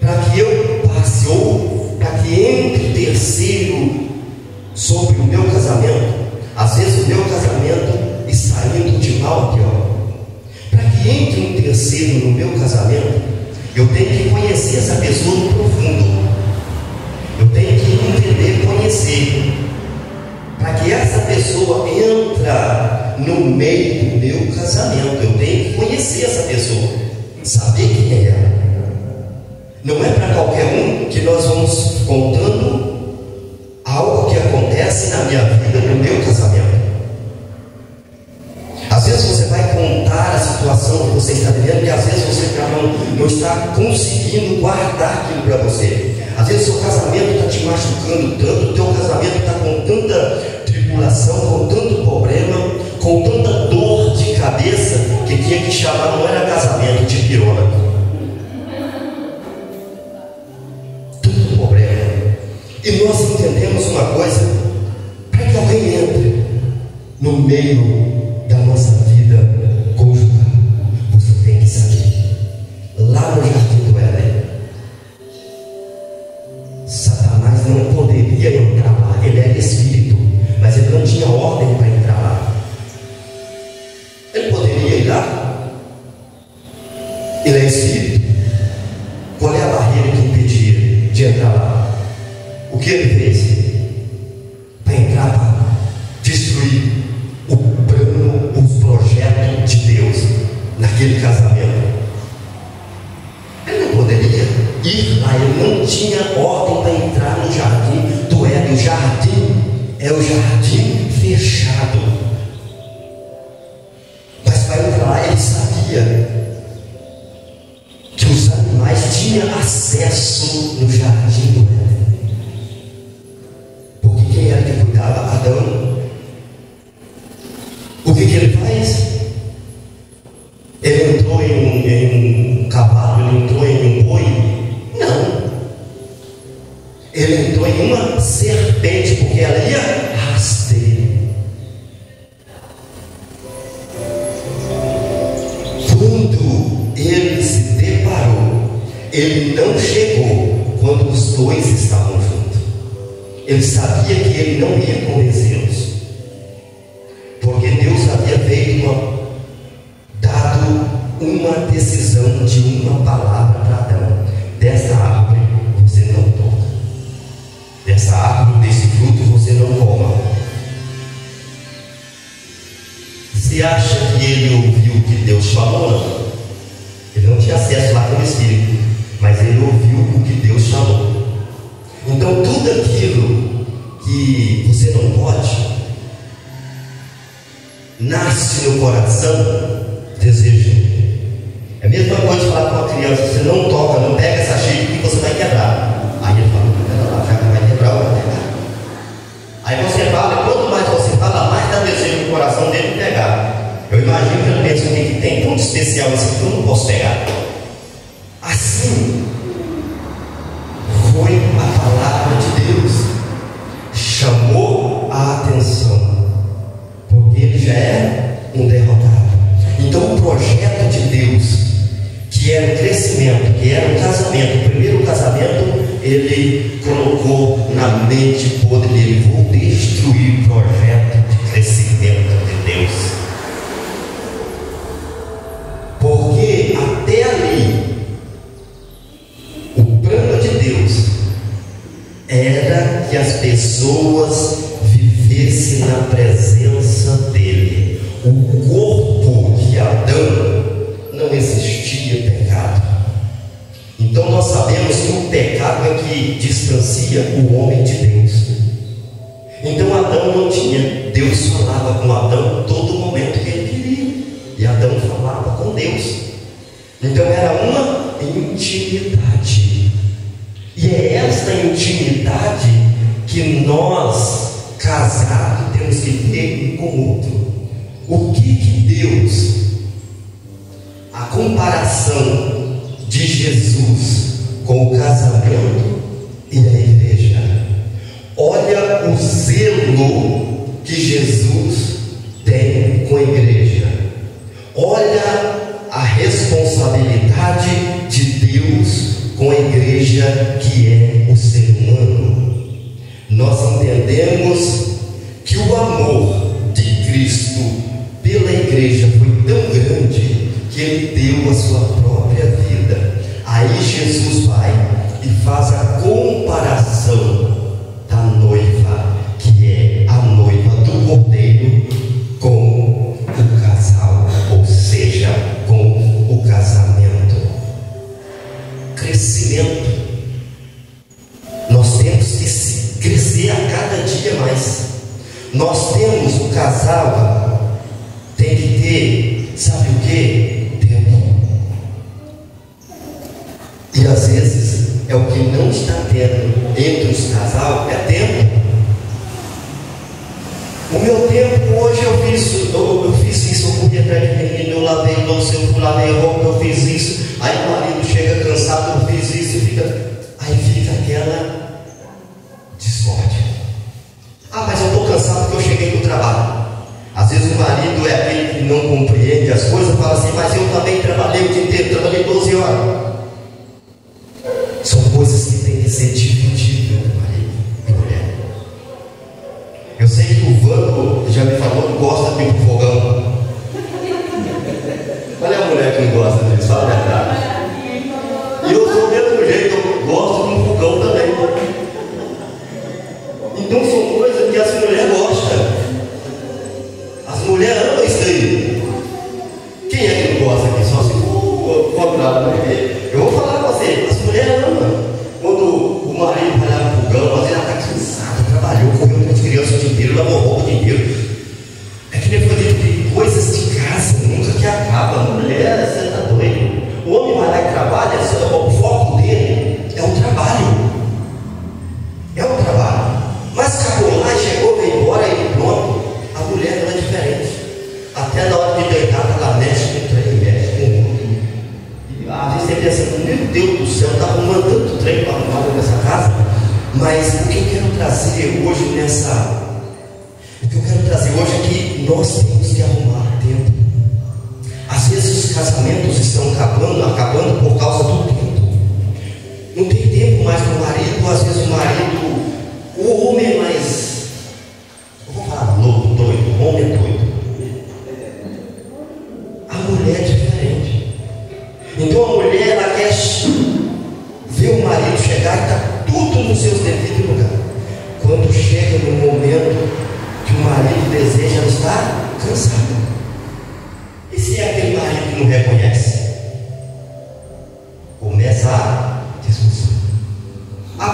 para que eu passe ou para que entre terceiro sobre o meu casamento, às vezes o meu casamento está indo de mal a pior. Para que entre um terceiro no meu casamento, eu tenho que conhecer essa pessoa no profundo. Eu tenho que entender, conhecer. Para que essa pessoa entre no meio do meu casamento, eu tenho que conhecer essa pessoa, saber quem é ela. Não é para qualquer um que nós vamos contando algo que acontece na minha vida, no meu casamento. Às vezes você vai contar a situação que você está vivendo, e às vezes você não está conseguindo guardar aquilo para você. Às vezes o seu casamento está te machucando tanto, o teu casamento está com tanta tribulação, com tanto problema, com tanta dor de cabeça, que tinha que chamar, não era casamento, de pirona. Tanto problema. E nós entendemos uma coisa: para que alguém entre no meio da nossa vida conjugal, você tem que saber. Lá no jardim do Éden, Satanás não poderia entrar lá. Ele era espírito, mas ele não tinha ordem para entrar lá. Ele poderia ir lá? Ele é espírito. Qual é a barreira que impedia de entrar lá? O que ele fez? Para entrar para destruir o plano, o projeto de Deus naquele casamento. Ele não poderia ir lá, ele não tinha ordem para entrar no jardim do Éden. O jardim é o jardim fechado. Mas para entrar lá, ele sabia que os animais tinham acesso no jardim do Éden. Porque quem era que cuidava? Adão. O que ele faz? Ele entrou em um cavalo, ele entrou em um boi? Não. Ele entrou em uma serpente, porque ela ia rasteira. Quando ele se deparou, ele não chegou quando os dois estavam juntos. Ele sabia que ele não ia convencê-los. precisando de uma palavra para Adão: dessa árvore você não toca, dessa árvore, desse fruto você não coma. Você acha que ele ouviu o que Deus falou? Não. Ele não tinha acesso lá com o Espírito, mas ele ouviu o que Deus falou. Então tudo aquilo que você não pode, nasce no coração desejo. É a mesma coisa de falar para uma criança: você não toca, não pega essa xícara que você vai quebrar. Aí ele fala: pera lá, já que vai quebrar, eu vou pegar. Aí você fala, quanto mais você fala, mais dá desejo no coração dele de pegar. Eu imagino que ele pensa: o que tem tão especial isso que eu não posso pegar. Assim foi a palavra de Deus, chamou a atenção, porque ele já é um derrotado. Então o projeto de Deus, que era o crescimento, que era o casamento, o primeiro casamento, ele colocou na mente podre dele: vou destruir o projeto de crescimento de Deus. Porque até ali, o plano de Deus era que as pessoas vivessem na presença dele. O corpo de Adão não existia pecado. Então nós sabemos que o pecado é que distancia o homem de Deus. Então Adão não tinha. Deus falava com Adão todo momento que ele queria, e Adão falava com Deus. Então era uma intimidade. E é esta intimidade que nós, casados, temos que ter um com o outro. O que Deus, a comparação de Jesus com o casamento e a igreja, olha o zelo que Jesus tem com a igreja, olha a responsabilidade de Deus com a igreja, que é o ser humano. Nós entendemos que o amor de Cristo pela igreja foi tão grande que ele deu a sua própria vida. Aí Jesus vai e faz a comparação da noiva, que é a noiva do Cordeiro, com o casal, ou seja, com o casamento. Crescimento. Nós temos que crescer a cada dia mais. Nós temos o casal, tem que ter, sabe o que? Tempo. E às vezes é o que não está tendo entre os casais, é tempo. O meu tempo hoje eu fiz isso, eu corri atrás de menino, eu lavei louça, eu lavei roupa, eu fiz isso. Aí o marido chega cansado, eu fiz isso, aí fica aquela discórdia. Ah, mas eu estou cansado porque eu cheguei do trabalho. Às vezes o marido é aquele que não compreende as coisas, fala assim: mas eu também trabalhei o dia inteiro, trabalhei 12 horas. São coisas que têm que ser divididas, marido e mulher. Eu sei que o Vando já me falou que gosta de ir pro fogão. Qual é a mulher que não gosta disso? Fala a verdade. E eu sou do mesmo jeito, eu gosto de um fogão também. Então são coisas que as mulheres gostam. As mulheres amam isso aí. Quem é que não gosta aqui? Só se for o contrário. Eu vou falar com você: as mulheres amam. Quando o marido vai lá no fogão, às vezes ela está cansada, trabalhou, correu com as crianças o dia inteiro, lavou roupa o dia inteiro. É que nem de coisas de casa, nunca que acaba. Mulher, você está doido. O homem vai lá e trabalha, o foco dele é o trabalho. É o trabalho. Mas acabou lá, chegou, veio embora e pronto. A mulher não é diferente. Até na hora de deitar, ela mexe com o trem, mexe com o outro. E às vezes você pensa: meu Deus do céu, está arrumando tanto trem para arrumar nessa casa. Mas o que eu quero trazer hoje é que nós temos que arrumar tempo. Às vezes os casamentos estão acabando por causa do tempo. Não tem tempo mais com o marido. Às vezes o homem é mais, eu vou falar louco, doido. O homem é doido. A mulher é diferente. Então deseja, ela está cansada. E se é aquele marido que não reconhece? Começa a discussão.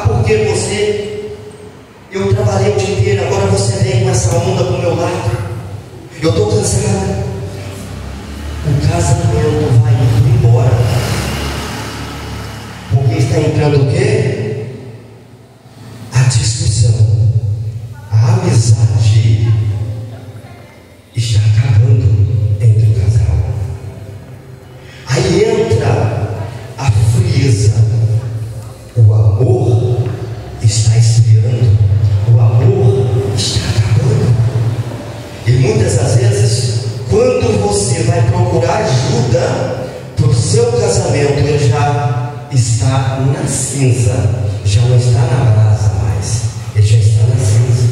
Porque eu trabalhei o dia inteiro, agora você vem com essa onda pro meu lado. Eu estou cansada. O casamento vai indo embora. Porque está entrando o quê? A discussão. A amizade está acabando entre o casal. Aí entra a frieza. O amor está esfriando. O amor está acabando. E muitas das vezes, quando você vai procurar ajuda para o seu casamento, ele já está na cinza, já não está na brasa mais, ele já está na cinza.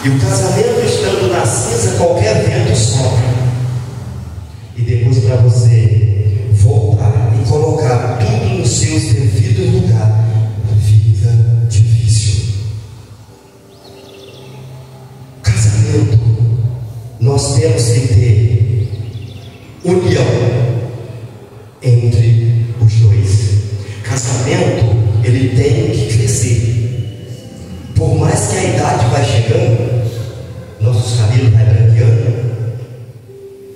E o casamento estando na cinza, qualquer vento sopra. E depois, para você voltar e colocar tudo nos seus devidos lugares, fica difícil. Casamento, nós temos que ter união entre os dois. Casamento, ele tem que crescer. Por mais que a idade vai chegando, nossos cabelos vai branqueando,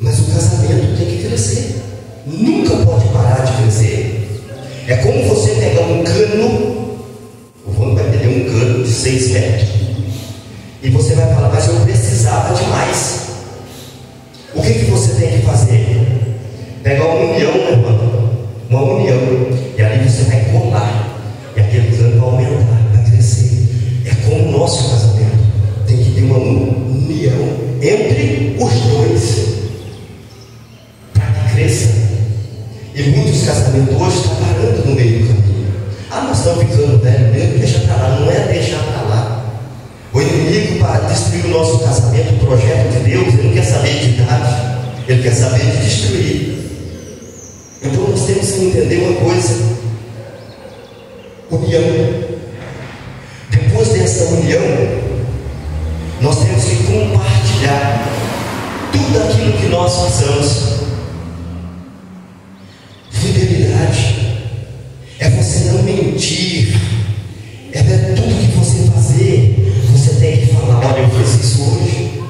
mas o casamento tem que crescer. Nunca pode parar de crescer. É como você pegar um cano, o Vando vai perder um cano de 6 metros, e você vai falar, mas eu precisava de mais. O que você tem que fazer? Pegar uma união, né, irmão? Uma união, e ali você vai colar, e aquele cano vai aumentar, vai crescer. É como o nosso casamento, tem que ter uma união entre os dois, para que cresça. E muitos casamentos hoje estão parando no meio do caminho. Nós estamos ficando velho mesmo, deixa para lá. Não é deixar para lá. O inimigo, para destruir o nosso casamento, o projeto de Deus, ele não quer saber de idade, ele quer saber de destruir. Então nós temos que entender uma coisa: união. Depois dessa união, nós temos que compartilhar tudo aquilo que nós façamos. Fidelidade é você não mentir, é ver tudo que você fazer, você tem que falar, olha, eu fiz isso hoje.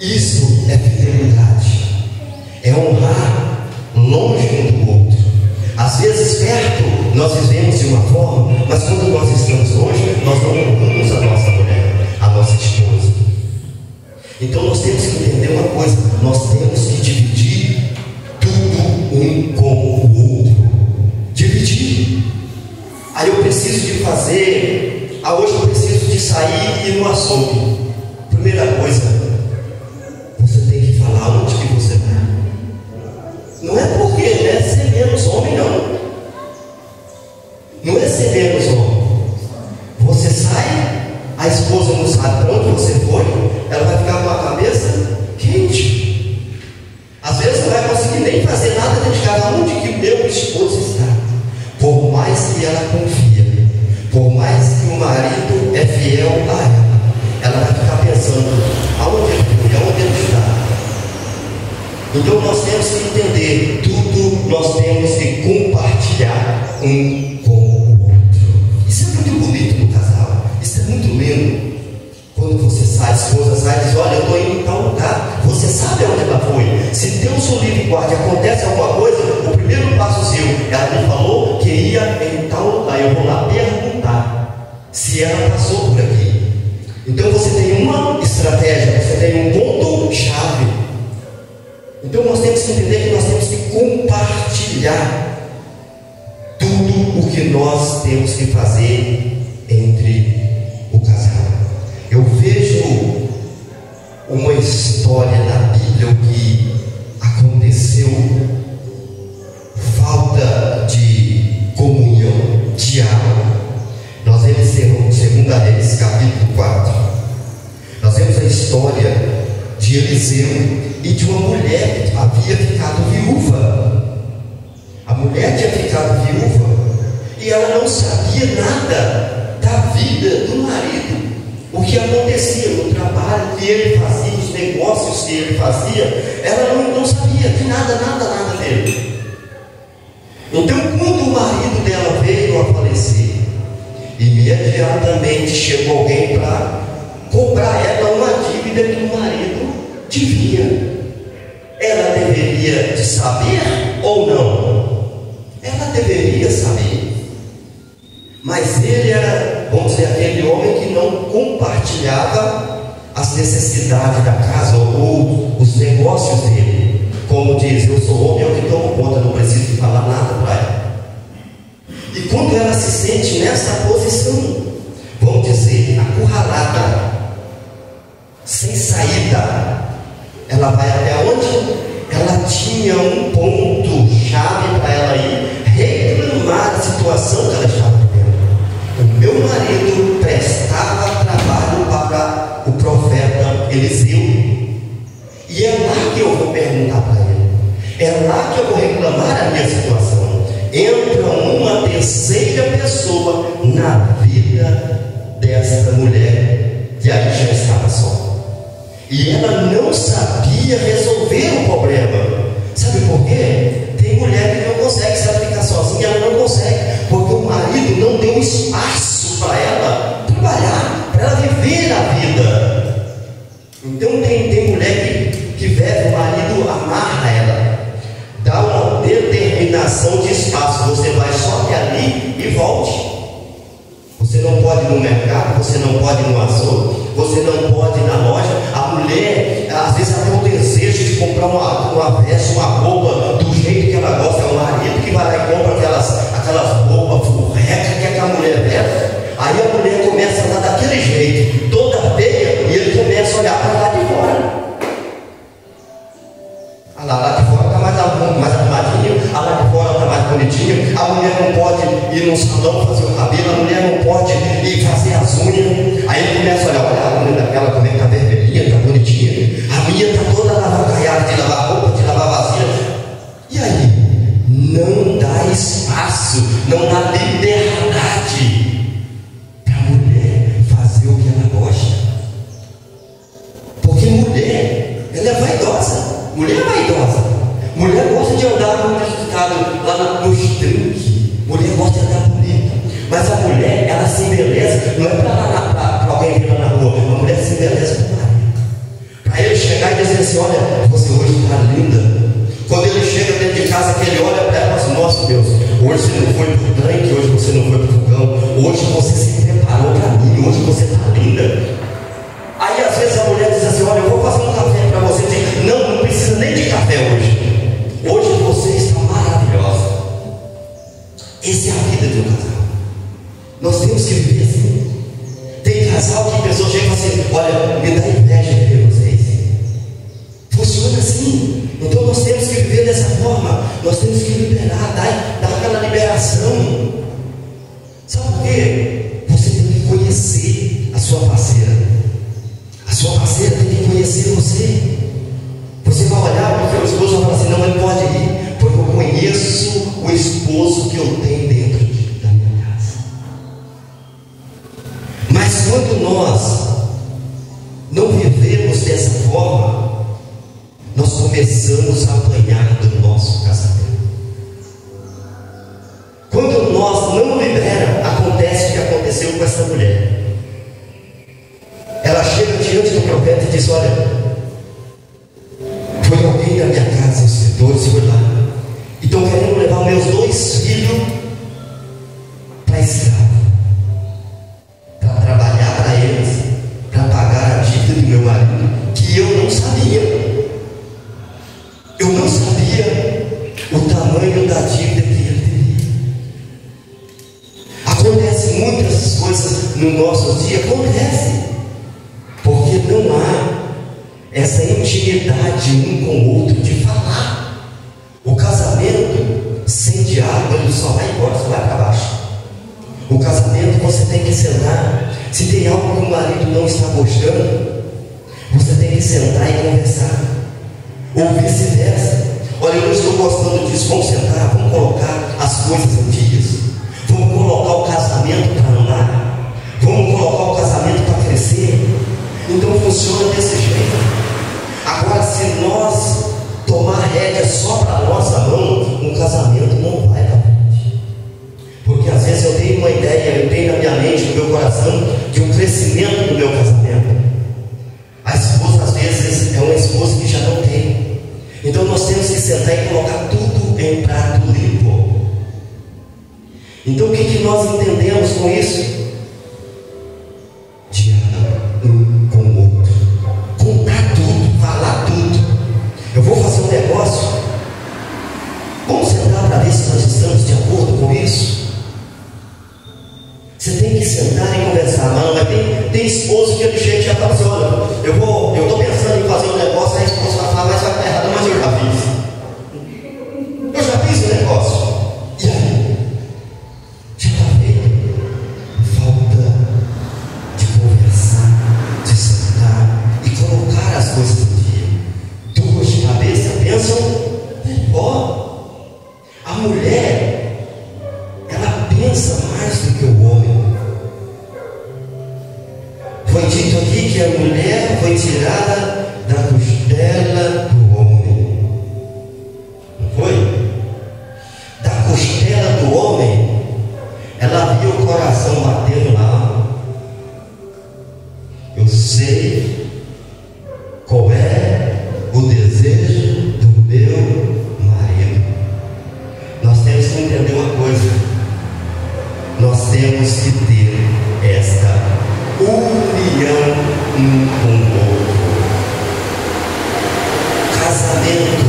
Isso é fidelidade, é honrar longe um do outro. Às vezes perto nós vivemos de uma forma, mas quando nós estamos longe, nós não honramos a nossa mulher, a nossa esposa. Então nós temos que entender uma coisa: nós temos que dividir tudo um com o outro. Dividir. Aí eu preciso de fazer, hoje eu preciso de sair e ir no açougue. Primeira coisa, você tem que falar onde que você vai. Não é porque é ser menos homem, não. Não é ser menos homem. Você sai, a esposa não sabe para onde você foi, ela vai ficar com a cabeça quente. Às vezes não vai conseguir nem fazer nada dentro de casa. Onde que o meu esposo está? Por mais que ela confia, por mais que o marido é fiel a ela vai ficar pensando, aonde ele foi, aonde ele está. Então nós temos que entender, tudo nós temos que compartilhar um com o outro. Isso é muito bonito no casal, isso é muito lindo. Quando você sai, a esposa sai e diz, olha, eu estou indo em tal lugar, você sabe onde ela foi. Se Deus o livre e guarde, acontece alguma coisa, o primeiro passo seu, ela me falou que ia em tal lugar, eu vou lá perguntar se ela passou por aqui. Então você tem uma estratégia, você tem um ponto-chave. Então nós temos que entender que nós temos que compartilhar tudo o que nós temos que fazer entre o casal. Eu vejo uma história na Bíblia que aconteceu falta de comunhão, diálogo. Nós vemos em 2 Reis, capítulo 4. Nós vemos a história de Eliseu e de uma mulher que havia ficado viúva. A mulher tinha ficado viúva e ela não sabia nada da vida do marido. O que que acontecia no trabalho que ele fazia, os negócios que ele fazia, ela não sabia de nada dele. Então, quando o marido dela veio a falecer, imediatamente chegou alguém para cobrar ela uma dívida que o marido devia. Ela deveria de saber ou não? Ela deveria saber. Mas ele era, vamos dizer, aquele homem que não compartilhava as necessidades da casa ou os negócios dele. Como diz, eu sou homem, eu que tomo conta, não preciso falar nada para ela. E quando ela se sente nessa posição, vamos dizer, acurralada, sem saída, ela vai até onde? Ela tinha um ponto-chave para ela ir reclamar a situação que ela estava vivendo. O meu marido prestava trabalho para o profeta Eliseu, e é lá que eu vou perguntar para ele, é lá que eu vou reclamar a minha situação. Entra uma terceira pessoa na vida dessa mulher que aí já estava só. E ela não sabia resolver o problema. Sabe por quê? Tem mulher que não consegue se aplicar sozinha, ela não consegue, porque o marido não deu espaço para ela trabalhar, para ela viver a vida. Então tem mulher que vê o marido amarra ela, dá uma determinação de espaço. Você vai só até ali e volte. Você não pode ir no mercado, você não pode ir no açougue, você não pode ir na loja. A mulher, às vezes, ela tem o desejo de comprar uma veste, uma roupa do jeito que ela gosta. É o marido que vai lá e compra aquelas roupas furrecas que aquela mulher veste. Aí a mulher começa a andar daquele jeito, toda feia, e ele começa a olhar para lá de fora. Lá de fora está mais arrumadinho, lá de fora está mais bonitinho. A mulher não pode ir no salão fazer o cabelo, a mulher não pode ir fazer as unhas. Aí ele começa a olhar a unha daquela, como é que está vermelhinha, está bonitinha. A minha está toda lavacaiada de lavar roupa, de lavar vasilha. E aí? Não dá espaço, não dá liberdade para a mulher fazer o que ela gosta. Porque mulher, ela é vaidosa. Mulher é vaidosa. Mulher gosta de andar como resultado lá nos trinques. Mulher gosta de andar bonita. Mas a mulher, ela se embeleza, não é para alguém vir lá na rua. A mulher se embeleza para o marido. Para ele chegar e dizer assim: olha, você hoje está linda. Quando ele chega dentro de casa, que ele olha para ela e fala assim: nossa Deus, hoje você não foi para o tanque, hoje você não foi para o fogão, hoje você se preparou para mim, hoje você está linda. Aí às vezes a mulher diz assim: olha, eu vou fazer um café para você. Diz: não precisa nem de café hoje. Hoje você está maravilhosa. Essa é a vida de um casal. Nós temos que viver assim. Tem casal que a pessoa chega e fala assim: olha, me dá inveja de ver vocês. Funciona assim. Então nós temos que viver dessa forma. Nós temos que liberar, dar aquela liberação. Sabe por quê? Você tem que conhecer a sua parceira. A sua parceira tem que conhecer você. Você vai olhar para o seu esposo e vai falar assim: não, ele pode ir, porque eu conheço o esposo que eu tenho dentro da minha casa. Mas quando nós não vivemos dessa forma, nós começamos a apanhar do nosso casamento. Quando nós não liberamos, acontece o que aconteceu com essa mulher. Ela chega diante do profeta e diz: olha, foi alguém da minha casa, os servidores, foi lá, e estão querendo levar meus 2 filhos para escravo, para trabalhar para eles, para pagar a dívida do meu marido, que eu não sabia. Eu não sabia o tamanho da dívida que ele teria. Acontecem muitas coisas no nosso dia, acontece, porque não há essa intimidade um com o outro de falar. O casamento sem diálogo, ele só vai embora, só vai para baixo. O casamento você tem que sentar. Se tem algo que o marido não está gostando, você tem que sentar e conversar. Ou vice-versa. Olha, eu não estou gostando disso, vamos sentar, vamos colocar as coisas em dias. Vamos colocar o casamento para andar. Vamos colocar o casamento para crescer. funciona desse jeito. Agora, se nós tomar rédea só para a nossa mão, um casamento não vai para frente. Porque às vezes eu tenho uma ideia, eu tenho na minha mente, no meu coração, de um crescimento do meu casamento. A esposa às vezes é uma esposa que já não tem. Então nós temos que sentar e colocar tudo em prato limpo. Então o que nós entendemos com isso? Diálogo um com o outro, contar tudo, falar tudo. Eu vou fazer um negócio, vamos sentar para ver se nós estamos de acordo com isso. Você tem que sentar e conversar. Mas tem esposo que ele chega e já fala assim: olha, eu estou pensando em fazer um negócio. Aí a esposa vai falar: mas vai estar errado. Mas eu já fiz o negócio. E aí? Já está feito? Falta de conversar, de sentar e colocar as coisas no dia. Duas de cabeça pensam melhor. A mulher, ela pensa mais do que o homem. Foi dito aqui que a mulher foi tirada da costela do homem. Não foi? Da costela do homem, ela viu o coração batendo lá. Eu sei qual é o desejo do meu marido. Nós temos que entender uma coisa. Nós temos que ter esta união um com o outro. Casamento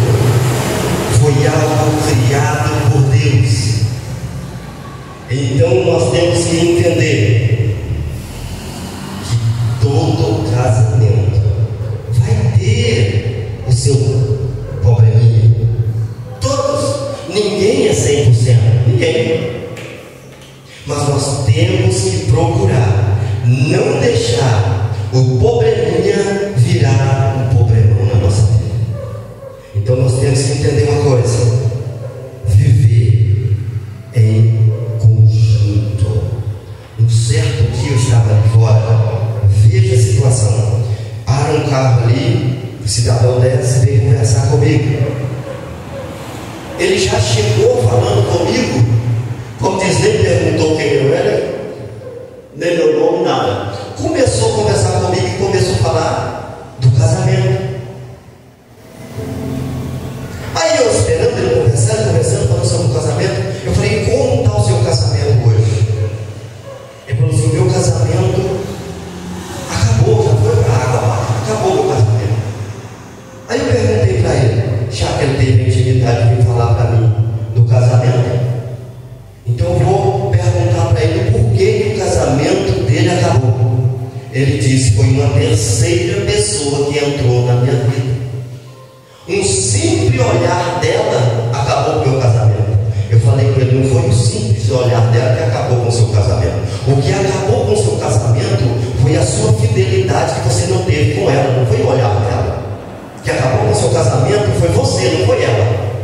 foi algo criado por Deus. Então nós temos que entender que todo casamento vai ter o seu probleminha. Todos. Ninguém é 100%. Ninguém. Mas nós temos que procurar não deixar o probleminha virar um problemão na nossa vida. Então nós temos que entender uma coisa: viver em conjunto. Um certo dia eu estava ali fora, veja a situação. Para um carro ali, o cidadão desce e veio conversar comigo. Ele já chegou falando comigo, como diz, nem perguntou quem eu era, nem meu nome, nada. Começou a conversar comigo e começou a falar do casamento. Aí eu esperando ele conversando, falando sobre o casamento. Eu falei: como está o seu casamento hoje? Ele falou assim: o meu casamento acabou, já foi para a água, acabou o meu casamento. Aí eu perguntei para ele, já que ele teve a intimidade de vir falar para mim do casamento, então eu vou perguntar para ele por que o casamento dele acabou. Ele disse: foi uma terceira pessoa que entrou na minha vida. Um simples olhar dela acabou com o meu casamento. Eu falei com ele: não foi um simples olhar dela que acabou com o seu casamento. O que acabou com o seu casamento foi a sua fidelidade que você não teve com ela. Não foi o olhar dela. O que acabou com o seu casamento foi você, não foi ela.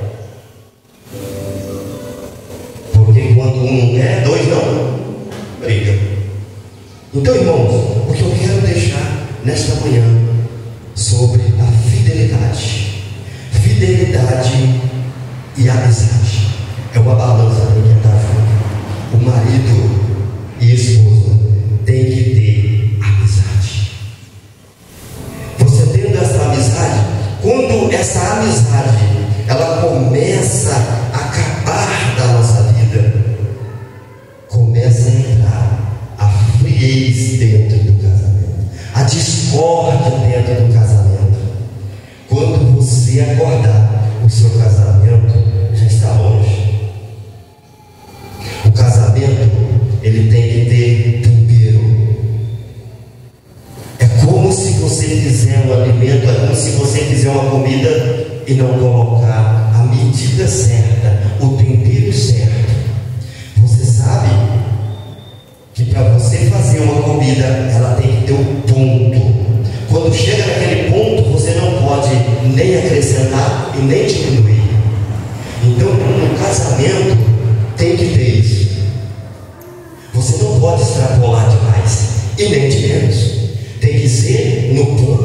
Porque quando um não quer, dois não briga. Então, irmãos, o que eu quero deixar nesta manhã sobre a fidelidade. Fidelidade e amizade é uma balança que tem que estar junto. O marido e a esposa têm que ter amizade. Você tendo essa amizade, quando essa amizade ela começa a acabar da nossa vida, começa a entrar a frieza dentro do casamento, a discórdia dentro do casamento. Quando você acordar, o seu casamento já está longe. O casamento, ele tem que ter tempero. É como se você fizer um alimento, é como se você fizer uma comida e não colocar a medida certa, o tempero certo. Você sabe que para você fazer uma comida, ela tem que ter um ponto. Quando chega naquele ponto, você não pode nem acrescentar e nem diminuir. Então, no casamento, tem que ter isso. Você não pode extrapolar demais e nem de menos. Tem que ser no ponto.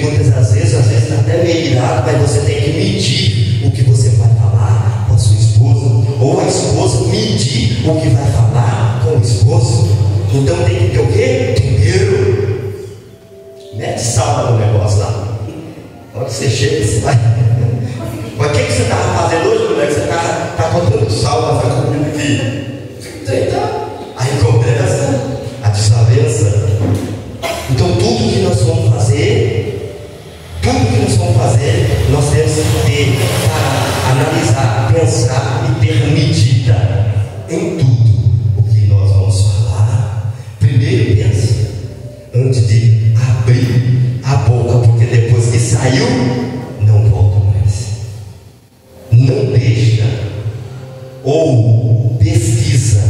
muitas das vezes, está até meio irado, mas você tem que medir o que você vai falar com a sua esposa, ou a esposa medir o que vai falar com o esposo. Então tem que ter o quê? Tempero. Mete sal no negócio lá. Na hora que você chega, você vai. Mas o que você estava fazendo hoje, mulher? Você está contando sal para fazer comida aqui. Aí começa a desavença. Então tudo que nós vamos fazer, nós temos que ter para analisar, pensar e ter medida em tudo o que nós vamos falar. Primeiro pense antes de abrir a boca, porque depois que saiu, não volta mais. Não deixa, ou pesquisa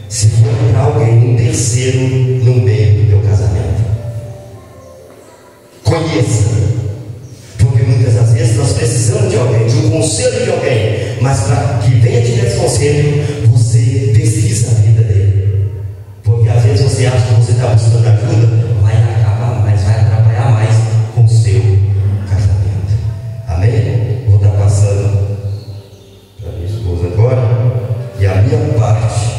se for para alguém, um terceiro no meio do teu casamento. Conheça, porque muitas das vezes nós precisamos de alguém, de um conselho de alguém, mas para que venha te dar esse conselho, você pesquisa a vida dele, porque às vezes você acha que você está buscando ajuda, vai acabar mais, vai atrapalhar mais com o seu casamento. Amém? Vou estar passando para minha esposa agora, e a minha parte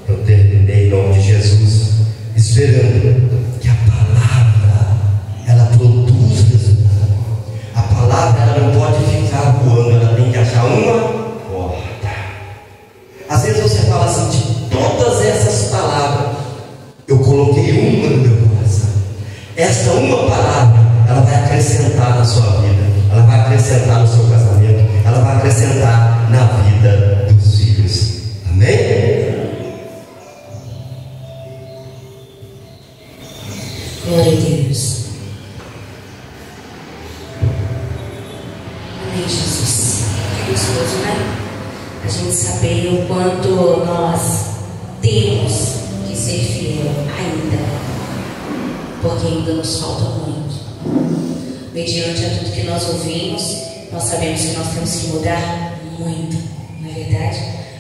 eu terminei em nome de Jesus, esperando que a palavra ela produz resultado. A palavra ela não pode ficar voando, ela tem que achar uma porta. Às vezes você fala assim, de todas essas palavras, eu coloquei uma no meu coração. Esta uma palavra, ela vai acrescentar na sua vida, ela vai acrescentar no seu casamento, ela vai acrescentar na vida dos filhos. Amém? Glória a Deus. Amém, Jesus. Que gostoso, né? A gente saber o quanto nós temos que ser fiel ainda, porque ainda nos falta muito. Mediante a tudo que nós ouvimos, nós sabemos que nós temos que mudar muito, não é verdade?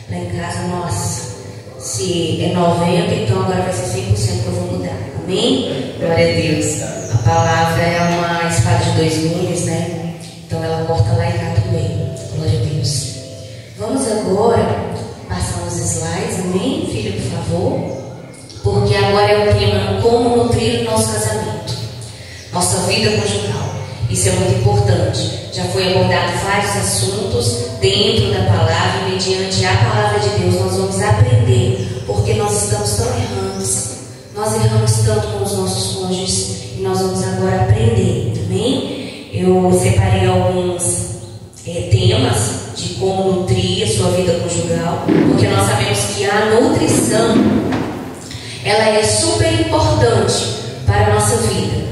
Lá em casa, nossa, se é 90%, então agora vai ser 100% que eu vou mudar. Amém? Glória a Deus. A palavra é uma espada de 2 gumes, né? Então ela corta lá e cá também. Glória a Deus. Vamos agora passar uns slides, amém? Filho, por favor. Porque agora é o tema como nutrir o nosso casamento, nossa vida conjugal. Isso é muito importante. Já foi abordado vários assuntos dentro da palavra, e mediante a palavra de Deus nós vamos aprender, porque nós estamos tão errantes. Nós erramos tanto com os nossos cônjuges e nós vamos agora aprender, amém? Eu separei alguns temas de como nutrir a sua vida conjugal, porque nós sabemos que a nutrição ela é super importante para a nossa vida.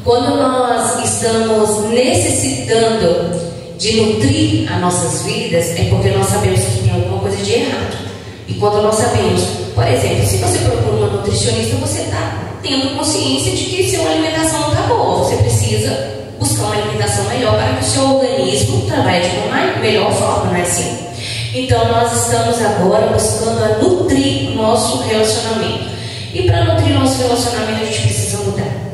Quando nós estamos necessitando de nutrir as nossas vidas, é porque nós sabemos que tem alguma coisa de errado. E quando nós sabemos, por exemplo, se você procura uma nutricionista, você está tendo consciência de que sua alimentação não está boa. Você precisa buscar uma alimentação melhor para que o seu organismo trabalhe de uma melhor forma, não é assim? Então nós estamos agora buscando a nutrir o nosso relacionamento. E para nutrir o nosso relacionamento a gente precisa mudar.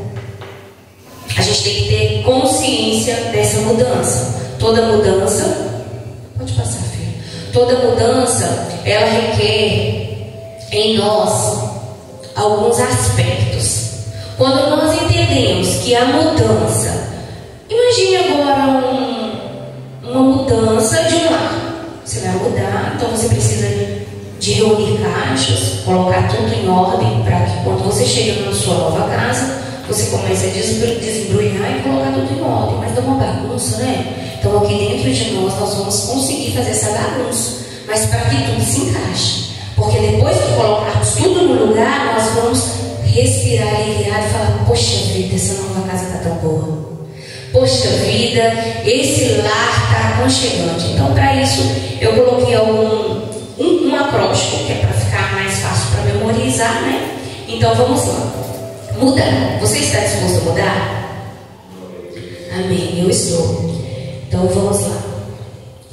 A gente tem que ter consciência dessa mudança. Toda mudança, pode passar, filho. Toda mudança, ela requer em nós alguns aspectos. Quando nós entendemos que a mudança, imagine agora uma mudança de um lar. Você vai mudar, então você precisa de reunir caixas, colocar tudo em ordem, para que quando você chega na sua nova casa, você comece a desembrulhar e colocar tudo em ordem. Mas dá uma bagunça, né? Então aqui dentro de nós vamos conseguir fazer essa bagunça, mas para que tudo se encaixe. Porque depois que colocarmos tudo no lugar, nós vamos respirar aliviado e falar: poxa vida, essa nova casa está tão boa. Poxa vida, esse lar está aconchegante. Então para isso eu coloquei um acróstico, que é para ficar mais fácil para memorizar, né? Então vamos lá. Mudar. Você está disposto a mudar? Amém, eu estou. Então vamos lá.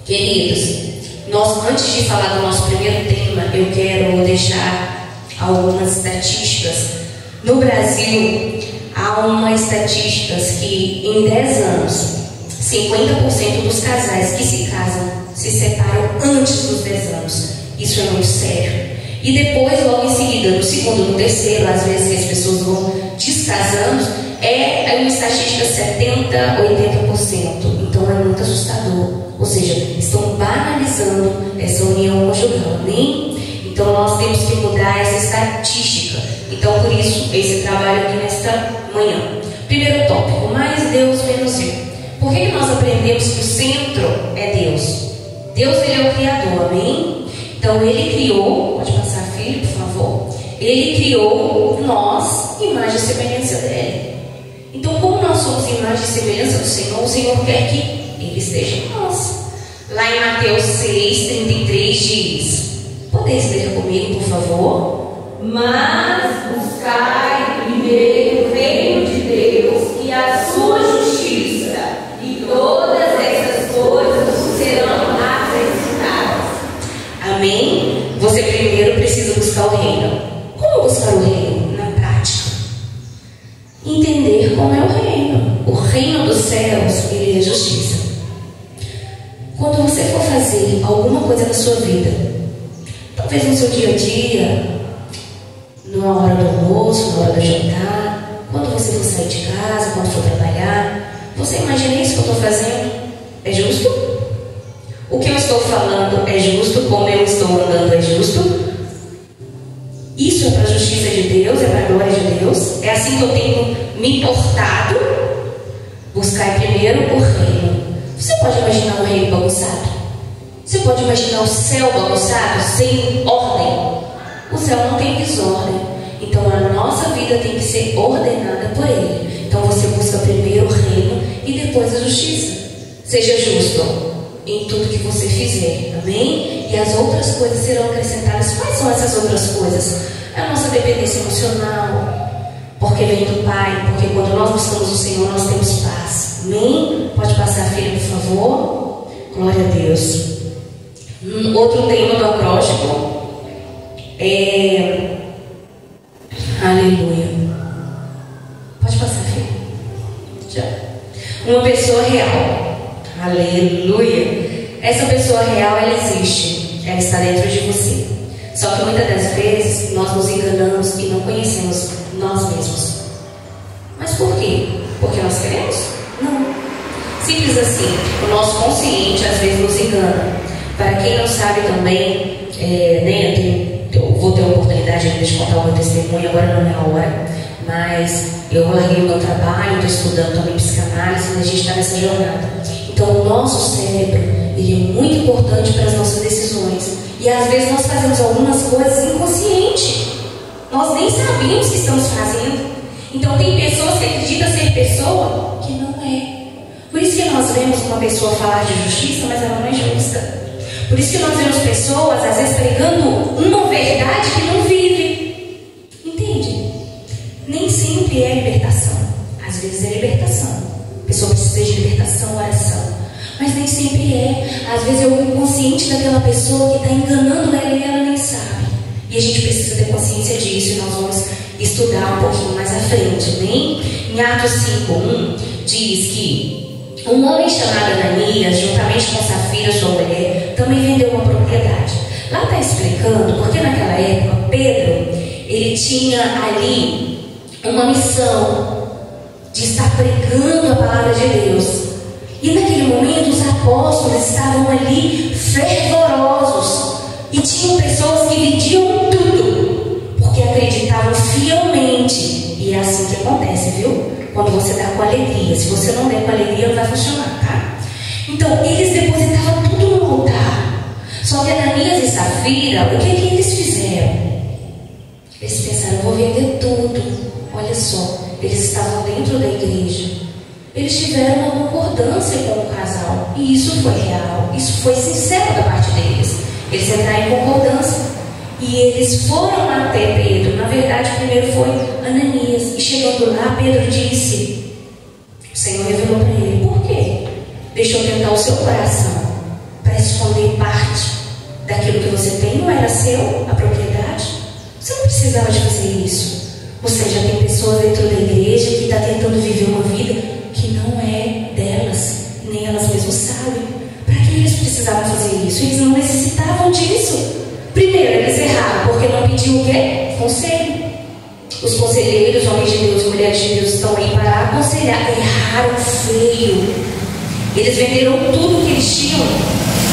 Queridos, nós, antes de falar do nosso primeiro tema, eu quero deixar algumas estatísticas. No Brasil, há há uma estatística que em 10 anos, 50% dos casais que se casam se separam antes dos 10 anos. Isso é muito sério. E depois, logo em seguida, no segundo, no terceiro, às vezes que as pessoas vão descasando, é uma estatística 70%, 80%. Então é muito assustador. Ou seja, estão banalizando essa união conjugal, né? Então nós temos que mudar essa estatística. Então por isso, esse trabalho aqui nesta manhã. Primeiro tópico, mais Deus menos eu. Por que nós aprendemos que o centro é Deus? Deus, Ele é o Criador, amém? Então Ele criou, pode passar, filho, por favor. Ele criou nós, imagem e semelhança dele. Então, como nós somos imagem e semelhança do Senhor, o Senhor quer que Ele esteja em nós. Lá em Mateus 6:33 diz, podeis ler comigo, por favor? Mas buscai primeiro o reino de Deus e a sua justiça, e todas essas coisas vos serão acrescentadas. Amém? Você primeiro precisa buscar o reino. Como buscar o reino? Na prática. Entender como é o reino. O reino dos céus, ele é justiça. Quando você for fazer alguma coisa na sua vida, talvez no seu dia a dia, na hora do almoço, na hora do jantar, quando você for sair de casa, quando for trabalhar, você imagina isso que eu estou fazendo? É justo? O que eu estou falando é justo? Como eu estou andando é justo? Isso é para a justiça de Deus, é para a glória de Deus? É assim que eu tenho me portado? Buscar primeiro o reino. Você pode imaginar um reino bagunçado? Você pode imaginar o céu bagunçado, sem ordem? O céu não tem desordem. Então a nossa vida tem que ser ordenada por Ele. Então você busca primeiro o reino e depois a justiça. Seja justo em tudo que você fizer, amém? E as outras coisas serão acrescentadas. Quais são essas outras coisas? A nossa dependência emocional, porque vem do Pai, porque quando nós buscamos o Senhor, nós temos paz, amém? Pode passar, filho, por favor? Glória a Deus. Outro tema do acróstico é... Aleluia. Pode passar, filho? Já. Uma pessoa real. Aleluia. Essa pessoa real, ela existe. Ela está dentro de você. Só que muitas das vezes nós nos enganamos e não conhecemos nós mesmos. Mas por quê? Porque nós queremos? Não. Simples assim. O nosso consciente às vezes nos engana. Para quem não sabe também, eu vou ter a oportunidade de contar o meu testemunho, agora não é a hora. Mas eu larguei o meu trabalho, estou estudando também psicanálise e a gente está nessa jornada. Então o nosso cérebro, ele é muito importante para as nossas decisões. E às vezes nós fazemos algumas coisas inconsciente. Nós nem sabemos que estamos fazendo. Então tem pessoas que acreditam ser pessoa que não é. Por isso que nós vemos uma pessoa falar de justiça, mas ela não é justa. Por isso que nós vemos pessoas às vezes pregando uma verdade que não vive. Entende? Nem sempre é libertação. Às vezes é libertação. A pessoa precisa de libertação, oração. Mas nem sempre é. Às vezes é o inconsciente daquela pessoa que está enganando ela e ela nem sabe. E a gente precisa ter consciência disso. E nós vamos estudar um pouquinho mais à frente, amém? Em Atos 5:1 diz que um homem chamado Ananias, juntamente com Safira, sua mulher, também vendeu uma propriedade. Lá está explicando, porque naquela época Pedro, ele tinha ali uma missão de estar pregando a palavra de Deus. E naquele momento os apóstolos estavam ali fervorosos. E tinham pessoas que vendiam tudo, porque acreditavam fielmente. E é assim que acontece, viu? Quando você dá com alegria. Se você não der com alegria, não vai funcionar, tá? Então, eles depositavam tudo no altar. Só que Ananias e Safira, o que eles fizeram? Eles pensaram, vou vender tudo. Olha só, eles estavam dentro da igreja. Eles tiveram uma concordância com o casal. E isso foi real. Isso foi sincero da parte deles. Eles entraram em concordância. E eles foram até Pedro. Na verdade, primeiro foi Ananias. E chegando lá, Pedro disse, o Senhor revelou para ele, por quê? Deixou tentar o seu coração para esconder parte daquilo que você tem. Não era seu, a propriedade. Você não precisava de fazer isso. Ou seja, tem pessoas dentro da igreja que estão tentando viver uma vida que não é delas, nem elas mesmas sabem. Para que eles precisavam fazer isso? Eles não necessitavam disso. Primeiro, eles erraram porque não pediam o quê? Conselho. Os conselheiros, homens de Deus, mulheres de Deus, estão aí para aconselhar. Erraram feio. Eles venderam tudo que eles tinham.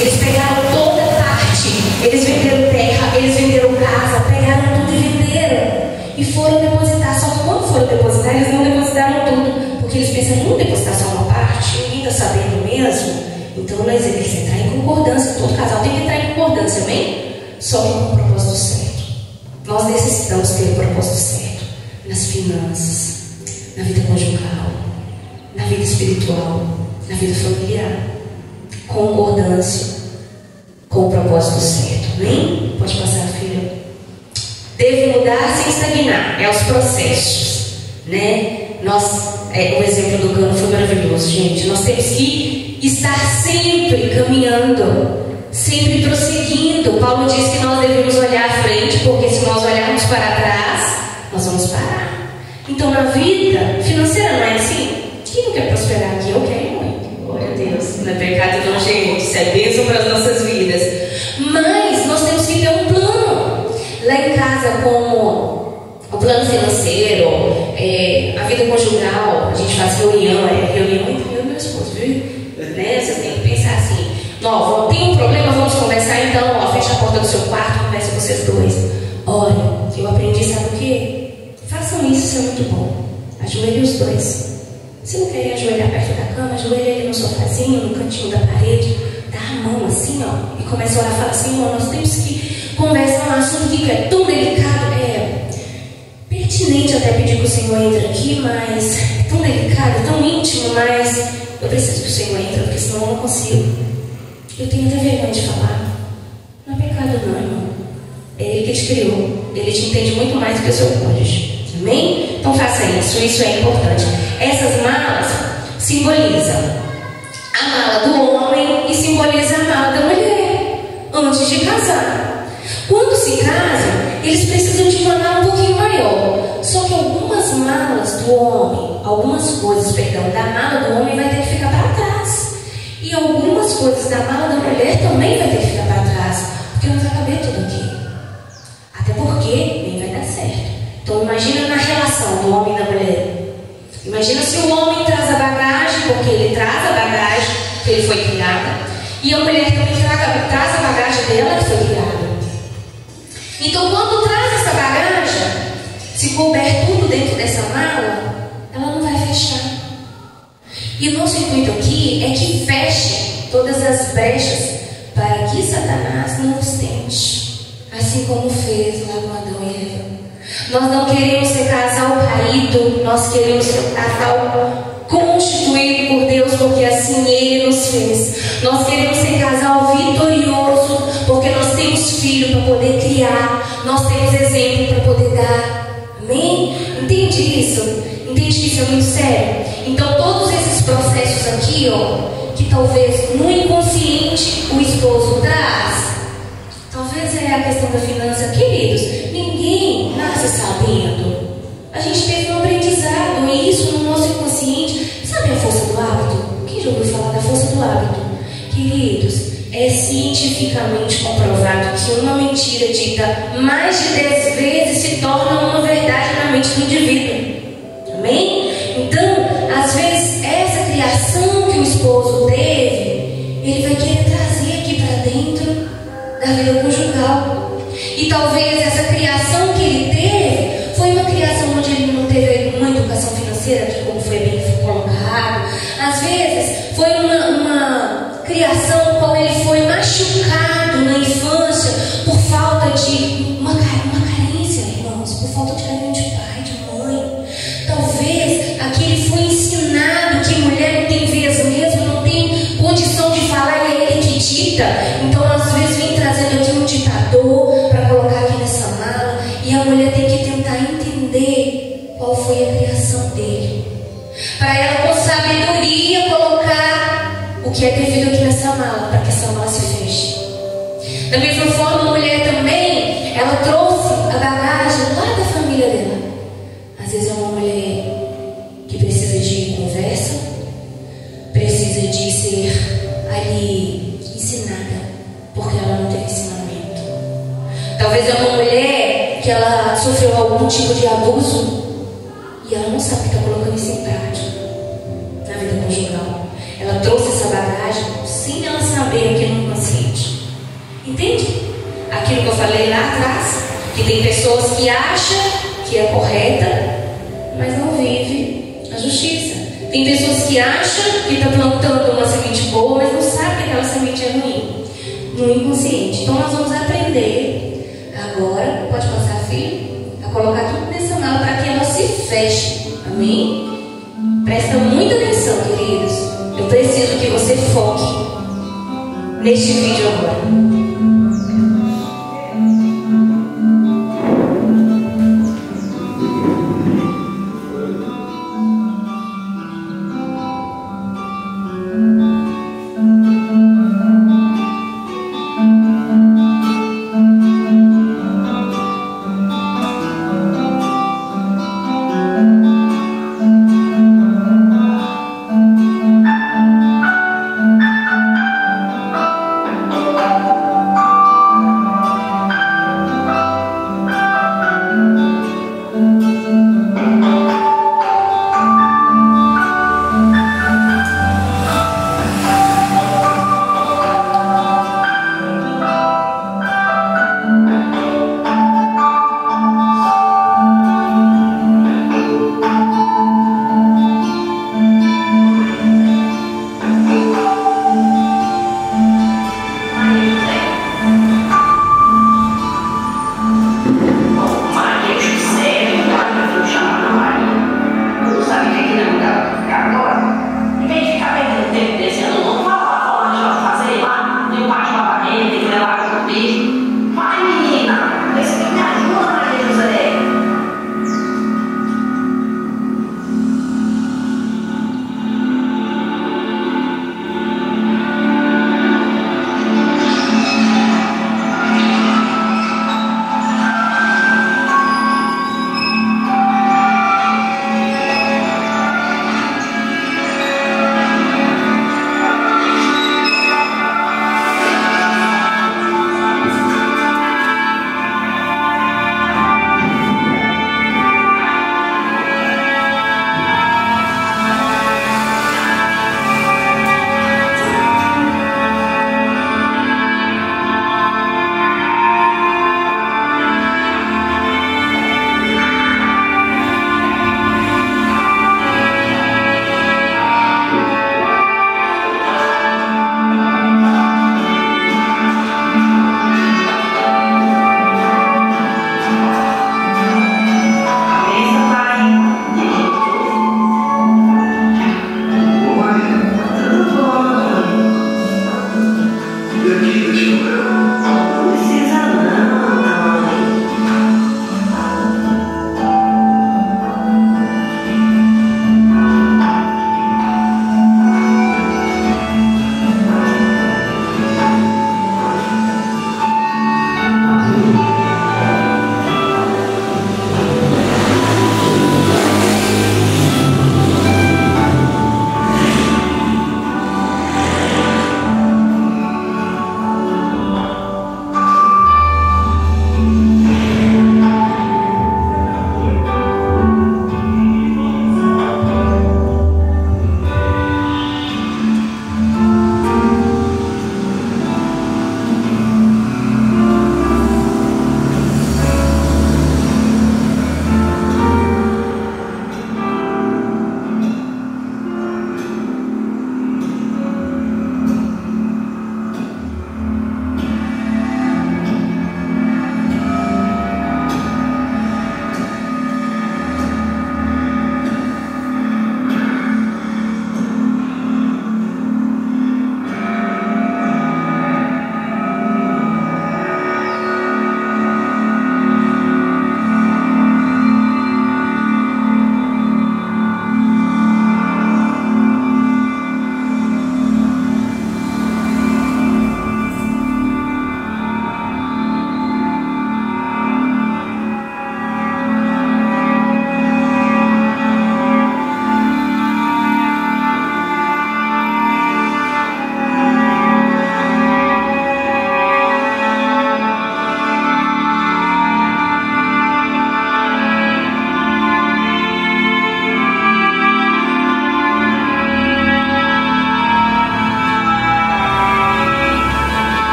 Eles pegaram toda parte. Eles venderam terra, eles venderam casa, pegaram tudo e venderam. E foram depositar. Só que quando foram depositar, eles não depositaram tudo. Porque eles pensam, vamos depositar só uma parte? Ninguém está sabendo mesmo. Então nós temos que entrar em concordância. Todo casal tem que entrar em concordância, amém? Só que com o propósito certo. Nós necessitamos ter o propósito certo. Nas finanças, na vida conjugal, na vida espiritual, na vida familiar. Concordância com o propósito certo. Amém? Pode passar, filha. Devo mudar sem estagnar. É os processos, né? O exemplo do cano foi maravilhoso, gente. Nós temos que estar sempre caminhando, sempre prosseguindo. Paulo diz que nós devemos olhar à frente, porque se nós olharmos para trás, nós vamos parar. Então, na vida financeira não é assim? Quem não quer prosperar aqui? Eu quero muito. Glória a Deus. Não é pecado não, gente. Isso é bênção para as nossas vidas. Mas nós temos que ter um plano. Lá em casa, como o plano financeiro, a vida conjugal, a gente faz reunião entre eu e meu esposo, viu? Né? Vocês têm que pensar assim: não, tem um problema, vamos conversar então, fecha a porta do seu quarto, conversa com vocês dois. Olha, eu aprendi, sabe o quê? Façam isso, isso é muito bom. Ajoelhe os dois. Se não querem ajoelhar perto da cama, ajoelhe ele no sofazinho, no cantinho da parede, dá a mão assim, ó, e começa a orar, fala assim: irmão, nós temos que conversar um assunto que é tão delicado, pertinente até pedir que o Senhor entre aqui, mas é tão delicado, é tão íntimo, mas eu preciso que o Senhor entre, porque senão eu não consigo. Eu tenho até vergonha de falar. Não é pecado não, irmão. É Ele que te criou. Ele te entende muito mais do que o seu cônjuge. Amém? Então faça isso é importante. Essas malas simbolizam a mala do homem e simboliza a mala da mulher antes de casar. Quando se casam, eles precisam de uma mala um pouquinho maior. Só que algumas malas do homem, algumas coisas, da mala do homem vai ter que ficar para trás. E algumas coisas da mala da mulher também vai ter que ficar para trás, porque não vai caber tudo aqui. Até porque nem vai dar certo. Então imagina na relação do homem e da mulher. Imagina se o homem traz a bagagem, porque ele traz a bagagem que ele foi criada, e a mulher também traz a bagagem dela que foi criada. Então quando traz essa bagagem, se couber tudo dentro dessa mala, ela não vai fechar. E o nosso intuito aqui é que feche todas as brechas para que Satanás não os tente, assim como fez lá com Adão e Eva. Nós não queremos ser casal caído, nós queremos ser um casal constituído por Deus, porque assim Ele nos fez. Nós queremos ser casal vitorioso, porque nós temos filho para poder criar, nós temos exemplo para poder dar. Amém? Entende isso? Entende que isso é muito sério? Então todos esses processos aqui, que talvez no inconsciente o esposo traz, talvez é a questão da finança, queridos. Ninguém nasce sabendo. A gente teve um aprendizado, e isso no nosso inconsciente. Sabe a força do hábito? Quem já ouviu falar da força do hábito? Queridos, é cientificamente comprovado que uma mentira dita mais de 10 vezes se torna uma verdade na mente do indivíduo. Amém? Então, às vezes, essa criação que o esposo teve, ele vai querer trazer aqui para dentro da vida conjugal. E talvez essa criação que ele teve foi uma criação onde ele não teve uma educação financeira, que como foi bem colocado. Às vezes foi uma criação no qual ele foi machucado na infância por falta de uma carência, irmãos, por falta de carinho de pai, de mãe. Talvez aqui ele foi ensinado que mulher não tem vez mesmo, não tem condição de falar, e é ele que dita. Então às vezes vem trazendo aqui um ditador para colocar aqui nessa mala, e a mulher tem que tentar entender qual foi a criação dele, para ela com sabedoria colocar o que é devido aqui nessa mala, para que essa mala se feche. Da mesma forma, a mulher também, ela trouxe a bagagem lá da família dela. sofreu algum tipo de abuso e ela não sabe que está colocando isso em prática na vida conjugal. Ela trouxe essa bagagem sem ela saber aquilo no inconsciente. Entende? Aquilo que eu falei lá atrás, que tem pessoas que acham que é correta, mas não vive a justiça. Tem pessoas que acham que está plantando uma semente boa, mas não sabe que aquela semente é ruim, no inconsciente. Então nós vamos aprender agora, pode passar, filho, a colocar tudo nessa mala para que ela se feche. Amém? Presta muita atenção, queridos. Eu preciso que você foque neste vídeo agora.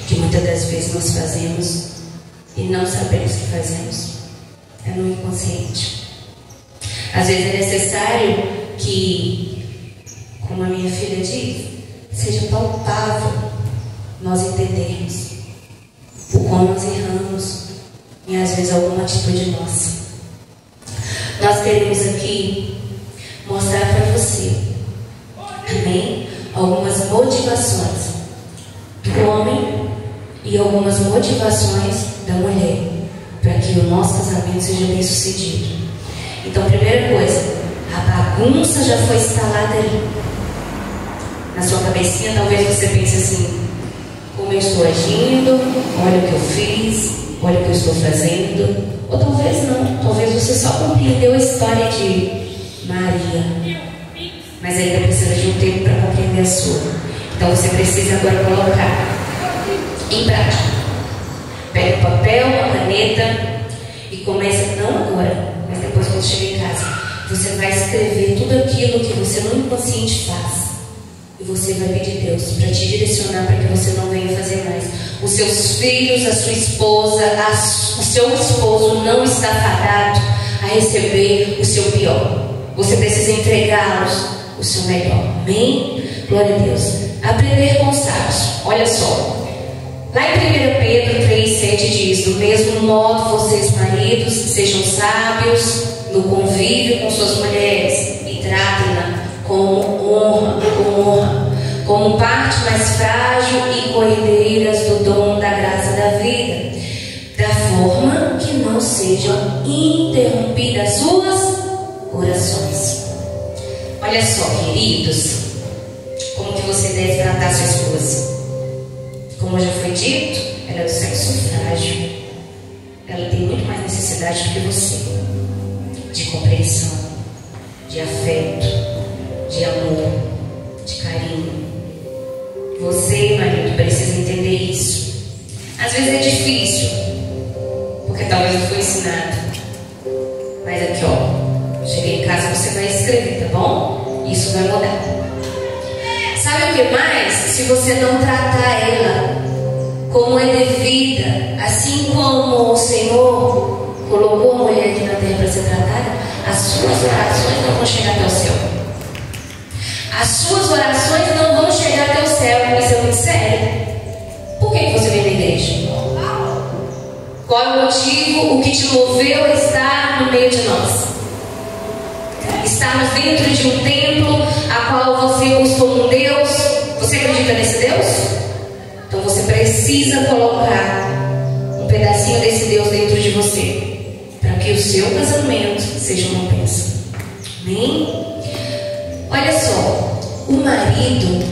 que muitas das vezes nós fazemos e não sabemos que fazemos. É no inconsciente. Às vezes é necessário que, como a minha filha diz, seja palpável nós entendermos o como nós erramos e às vezes alguma atitude nossa. Nós queremos aqui mostrar para você, amém, algumas motivações do homem e algumas motivações da mulher para que o nosso casamento seja bem sucedido. Então, primeira coisa, a bagunça já foi instalada ali na sua cabecinha. Talvez você pense assim: como eu estou agindo, olha o que eu fiz, olha o que eu estou fazendo. Ou talvez não, talvez você só compreendeu a história de Maria, mas ainda precisa de um tempo para compreender a sua. Então você precisa agora colocar em prática. Pega um papel, uma caneta e começa, não agora, mas depois quando chegar em casa, você vai escrever tudo aquilo que você no inconsciente faz. E você vai pedir a Deus para te direcionar para que você não venha fazer mais. Os seus filhos, a sua esposa, o seu esposo não está fadado a receber o seu pior. Você precisa entregá-los o seu melhor. Amém? Glória a Deus. Aprender com os sábios. Olha só. Lá em 1 Pedro 3,7 diz: do mesmo modo, vocês maridos sejam sábios no convívio com suas mulheres e tratem-na com honra, como parte mais frágil e coerdeiras do dom da graça da vida, da forma que não sejam interrompidas suas orações. Olha só, queridos, como que você deve tratar sua esposa. Como já foi dito, ela é do sexo frágil. Ela tem muito mais necessidade do que você de compreensão, de afeto, de amor, de carinho. Você, marido, precisa entender isso. Às vezes é difícil, porque talvez não foi ensinado. Mas aqui, ó, cheguei em casa, você vai escrever, tá bom? Isso vai mudar. Sabe o que mais? Se você não tratar ela como é devida, assim como o Senhor colocou a mulher aqui na terra para ser tratada, as suas orações não vão chegar até o céu. As suas orações não vão chegar até o céu. Isso é muito sério. Por que você vem na igreja? Qual é o motivo? O que te moveu a estar no meio de nós? Estamos dentro de um templo a qual você buscou um Deus. Você acredita nesse Deus? Então você precisa colocar um pedacinho desse Deus dentro de você, para que o seu casamento seja uma bênção. Amém? Olha só, o marido,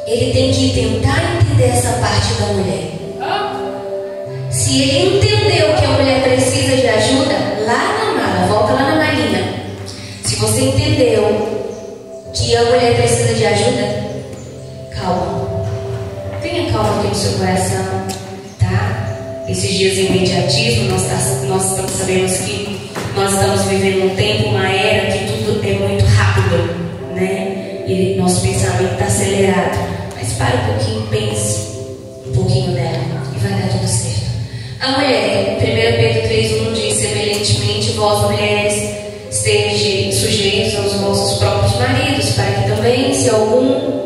ele tem que tentar entender essa parte da mulher. Se ele entendeu que a mulher precisa de ajuda, lá na mala, volta lá na malinha. Se você entendeu que a mulher precisa de ajuda, calma. Tenha calma aqui no seu coração, tá? Esses dias de imediatismo, nós estamos sabendo que nós estamos vivendo um tempo, uma era que tudo é muito rápido, né? E nosso pensamento está acelerado. Mas para um pouquinho, pense um pouquinho dela e vai dar tudo certo. A mulher, 1 Pedro 3,1 diz: semelhantemente, vós mulheres, estejam sujeitos aos vossos próprios maridos, para que também, se algum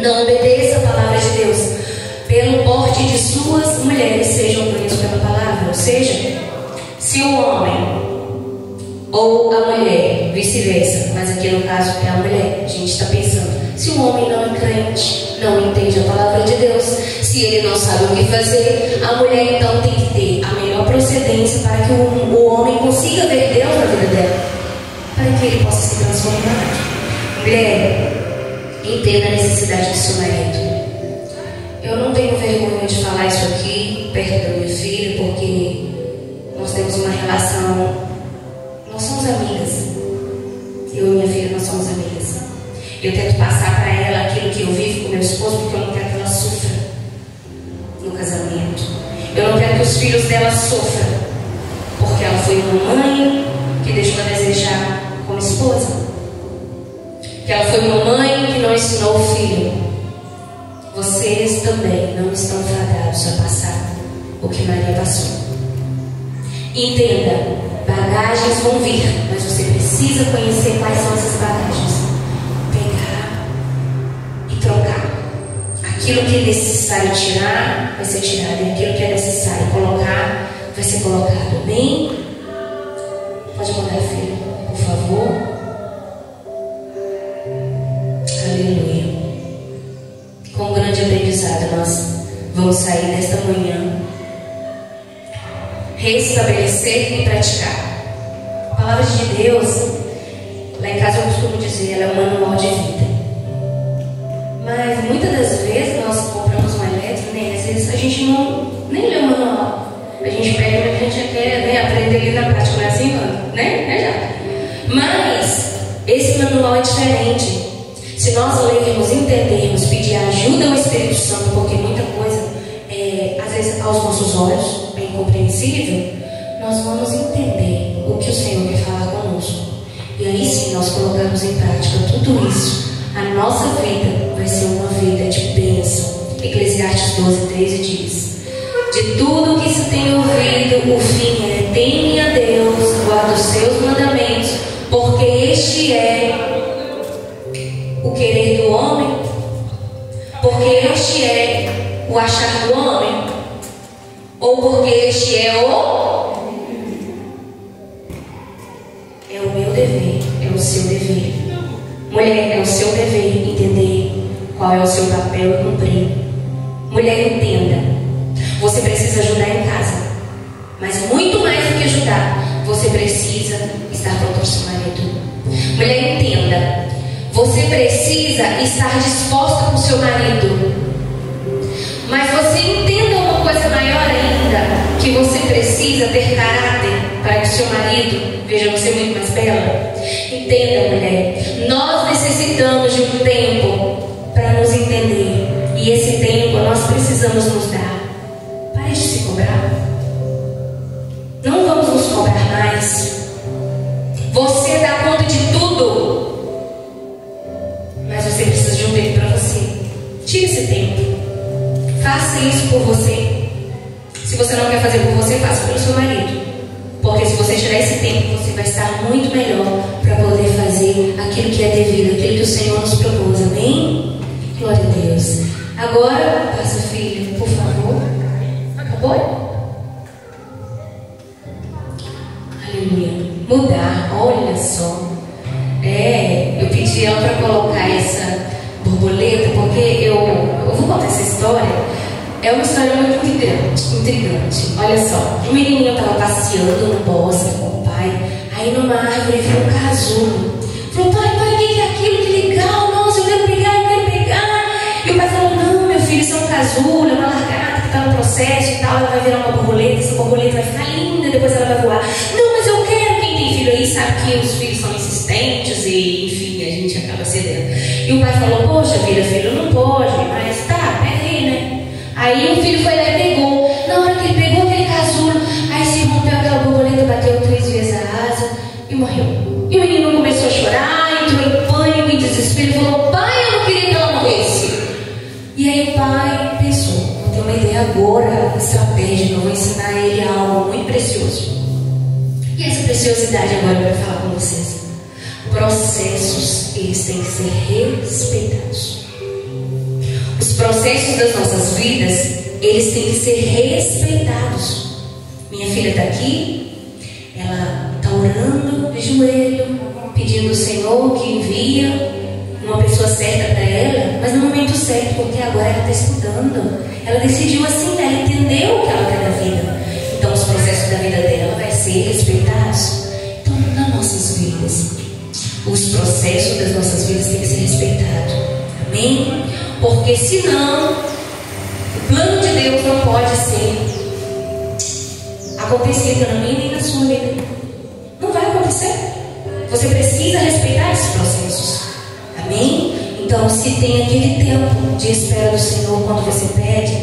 não obedeça a palavra de Deus, pelo porte de suas mulheres sejam ganhos pela palavra. Ou seja, se o homem ou a mulher, vice-versa, mas aqui no caso é a mulher, a gente está pensando, se o homem não é crente, não entende a palavra de Deus, se ele não sabe o que fazer, a mulher então tem que ter a melhor procedência para que o homem consiga ver Deus na vida dela, para que ele possa se transformar. Mulher, entenda a necessidade do seu marido. Eu não tenho vergonha de falar isso aqui perto da minha filha, porque nós temos uma relação, nós somos amigas. Eu e minha filha, nós somos amigas. Eu tento passar para ela aquilo que eu vivo com meu esposo, porque eu não quero que ela sofra no casamento. Eu não quero que os filhos dela sofram, porque ela foi uma mãe que deixou a desejar como esposa. Que ela foi uma mãe que não ensinou o filho. vocês também não estão fadados a passar o que Maria passou. Entenda, bagagens vão vir, mas você precisa conhecer quais são essas bagagens. Pegar e trocar. Aquilo que é necessário tirar, vai ser tirado. E aquilo que é necessário colocar, vai ser colocado. Amém? Pode mandar, filho, por favor. Aleluia. Com um grande aprendizado, nós vamos sair desta manhã. Restabelecer e praticar. A palavra de Deus, lá em casa eu costumo dizer, ela é um manual de vida. Mas muitas das vezes nós compramos um elétrico, né? Às vezes a gente nem lê o manual. A gente pega o que a gente já quer, né? Aprender ali na prática, não é assim, mano? Né? Mas esse manual é diferente. Se nós lermos, entendermos, pedir ajuda ao Espírito Santo, porque muita coisa, às vezes aos nossos olhos, é incompreensível, nós vamos entender o que o Senhor quer falar conosco. E aí sim, nós colocamos em prática tudo isso. A nossa vida vai ser uma vida de bênção. Eclesiastes 12:13 diz: de tudo que se tem ouvido, o fim é: teme a Deus, guarda os seus mandamentos, porque este é o querer do homem, porque este é o achar do homem, ou porque este é o meu dever, é o seu dever. Mulher, é o seu dever entender qual é o seu papel e cumprir. Mulher, entenda, você precisa ajudar em casa, mas muito mais do que ajudar, você precisa estar pronto ao seu marido. Mulher, entenda, você precisa estar disposta com o seu marido. Mas você entenda uma coisa maior ainda, que você precisa ter caráter para que o seu marido veja você muito mais bela. Entenda, mulher, nós necessitamos de um tempo para nos entender. E esse tempo nós precisamos nos dar. Pare de se cobrar. Não vamos nos cobrar mais. Você dá conta de tudo, mas você precisa de um tempo para você. Tire esse tempo. Faça isso por você. Se você não quer fazer por você, faça pelo seu marido. Porque se você tirar esse tempo, você vai estar muito melhor para poder fazer aquilo que é devido, aquilo que o Senhor nos propôs. Amém? Glória a Deus. Agora, passa, filho, por favor. Acabou? Aleluia. Mudar, olha só. Eu pedi ela para colocar essa borboleta, porque eu vou contar essa história. É uma história muito intrigante. Olha só, um menininho estava passeando no bosque com o pai. Aí numa árvore viu um casulo. Falou: pai, o que é aquilo? Que legal, nossa, eu quero pegar. E o pai falou: não, meu filho, isso é um casulo, é uma lagarta que está no processo e tal. Ela vai virar uma borboleta, essa borboleta vai ficar linda, depois ela vai voar. Não, mas eu quero. Quem tem filho aí sabe que os filhos são insistentes e, enfim, a gente acaba cedendo. E o pai falou: poxa vida, filho, não pode, mas tá, pega aí, né? Aí o filho foi lá e pegou. Na hora que ele pegou aquele casulo, aí se rompeu aquela borboleta, bateu 3 vezes a asa e morreu. E o menino começou a chorar, entrou em pânico e desespero e falou: pai, eu não queria que ela morresse. E aí o pai pensou: vou ter uma ideia agora estratégica, eu vou ensinar ele algo muito precioso. E essa preciosidade agora eu quero falar com vocês. Processos, eles têm que ser respeitados. Os processos das nossas vidas, eles têm que ser respeitados. Minha filha está aqui, ela está orando de joelho, pedindo ao Senhor que envia uma pessoa certa para ela, mas no momento certo, porque agora ela está estudando. Ela decidiu assim, ela entendeu o que ela quer da vida. Então os processos da vida dela vai ser respeitados. Então, nas nossas vidas, os processos das nossas vidas têm que ser respeitados. Amém? Porque senão o plano de Deus não pode ser acontecido na minha nem na sua vida. Não vai acontecer. Você precisa respeitar esses processos. Amém? Então, se tem aquele tempo de espera do Senhor quando você pede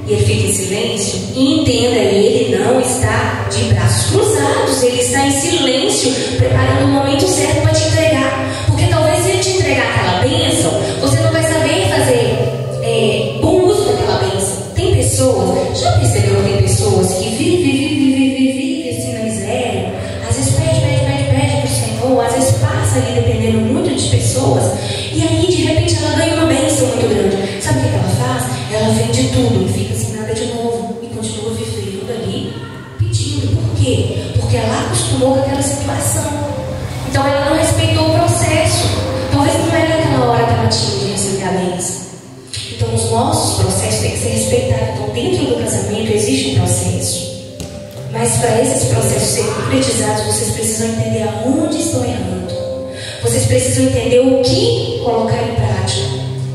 e ele fica em silêncio, entenda, ele não está de braços cruzados, ele está em silêncio, preparando o momento certo para te entregar. Porque talvez se ele te entregar aquela bênção, você não vai saber fazer pessoas, já percebeu que tem pessoas que vivem assim na miséria? Às vezes pede para o Senhor, às vezes passa ali dependendo muito de pessoas, e aí de repente ela ganha uma bênção muito grande. Sabe o que ela faz? Ela vende tudo e fica sem nada de novo e continua vivendo ali pedindo. Por quê? Porque ela acostumou com aquela situação. Então ela não respeitou o processo. Talvez não era naquela hora que ela tinha de receber a bênção. Então os nossos processos têm que ser respeitados. Então dentro do casamento existe um processo. Mas para esses processos serem concretizados, vocês precisam entender aonde estão errando. Vocês precisam entender o que colocar em prática,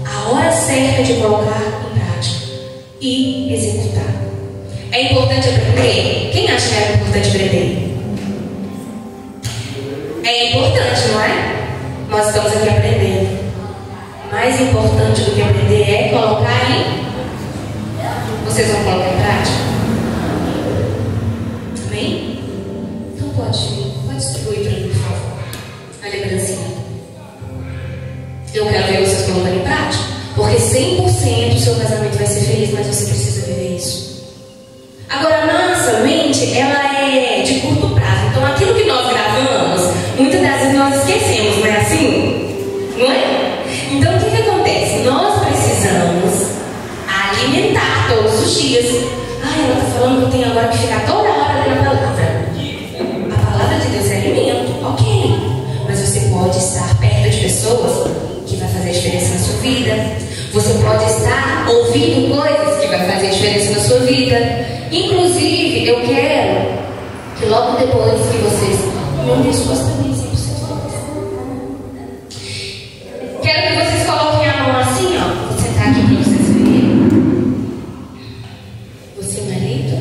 a hora certa de colocar em prática e executar. É importante aprender? Quem acha que é importante aprender? É importante, não é? Nós estamos aqui aprendendo. Mais importante do que aprender é colocar em... Vocês vão colocar em prática? Amém? Então pode distribuir para mim, por favor, a lembrancinha. Eu quero ver vocês colocando em prática, porque 100% o seu casamento vai ser feliz, mas você precisa viver isso. Agora, a nossa mente, ela é de curto prazo. Então, aquilo que nós gravamos, muitas das vezes nós esquecemos, não é assim? Não é? Então, o que acontece? Nós precisamos alimentar todos os dias. Ela está falando que eu tenho agora que ficar toda hora lendo a palavra. A palavra de Deus é alimento, ok. Mas você pode estar perto de pessoas que vai fazer a diferença na sua vida. Você pode estar ouvindo coisas que vai fazer a diferença na sua vida. Inclusive, eu quero que logo depois que vocês... Meu pescoço também, 100%. Quero que vocês coloquem a mão assim, ó. Vou sentar aqui para vocês verem. Você, marido,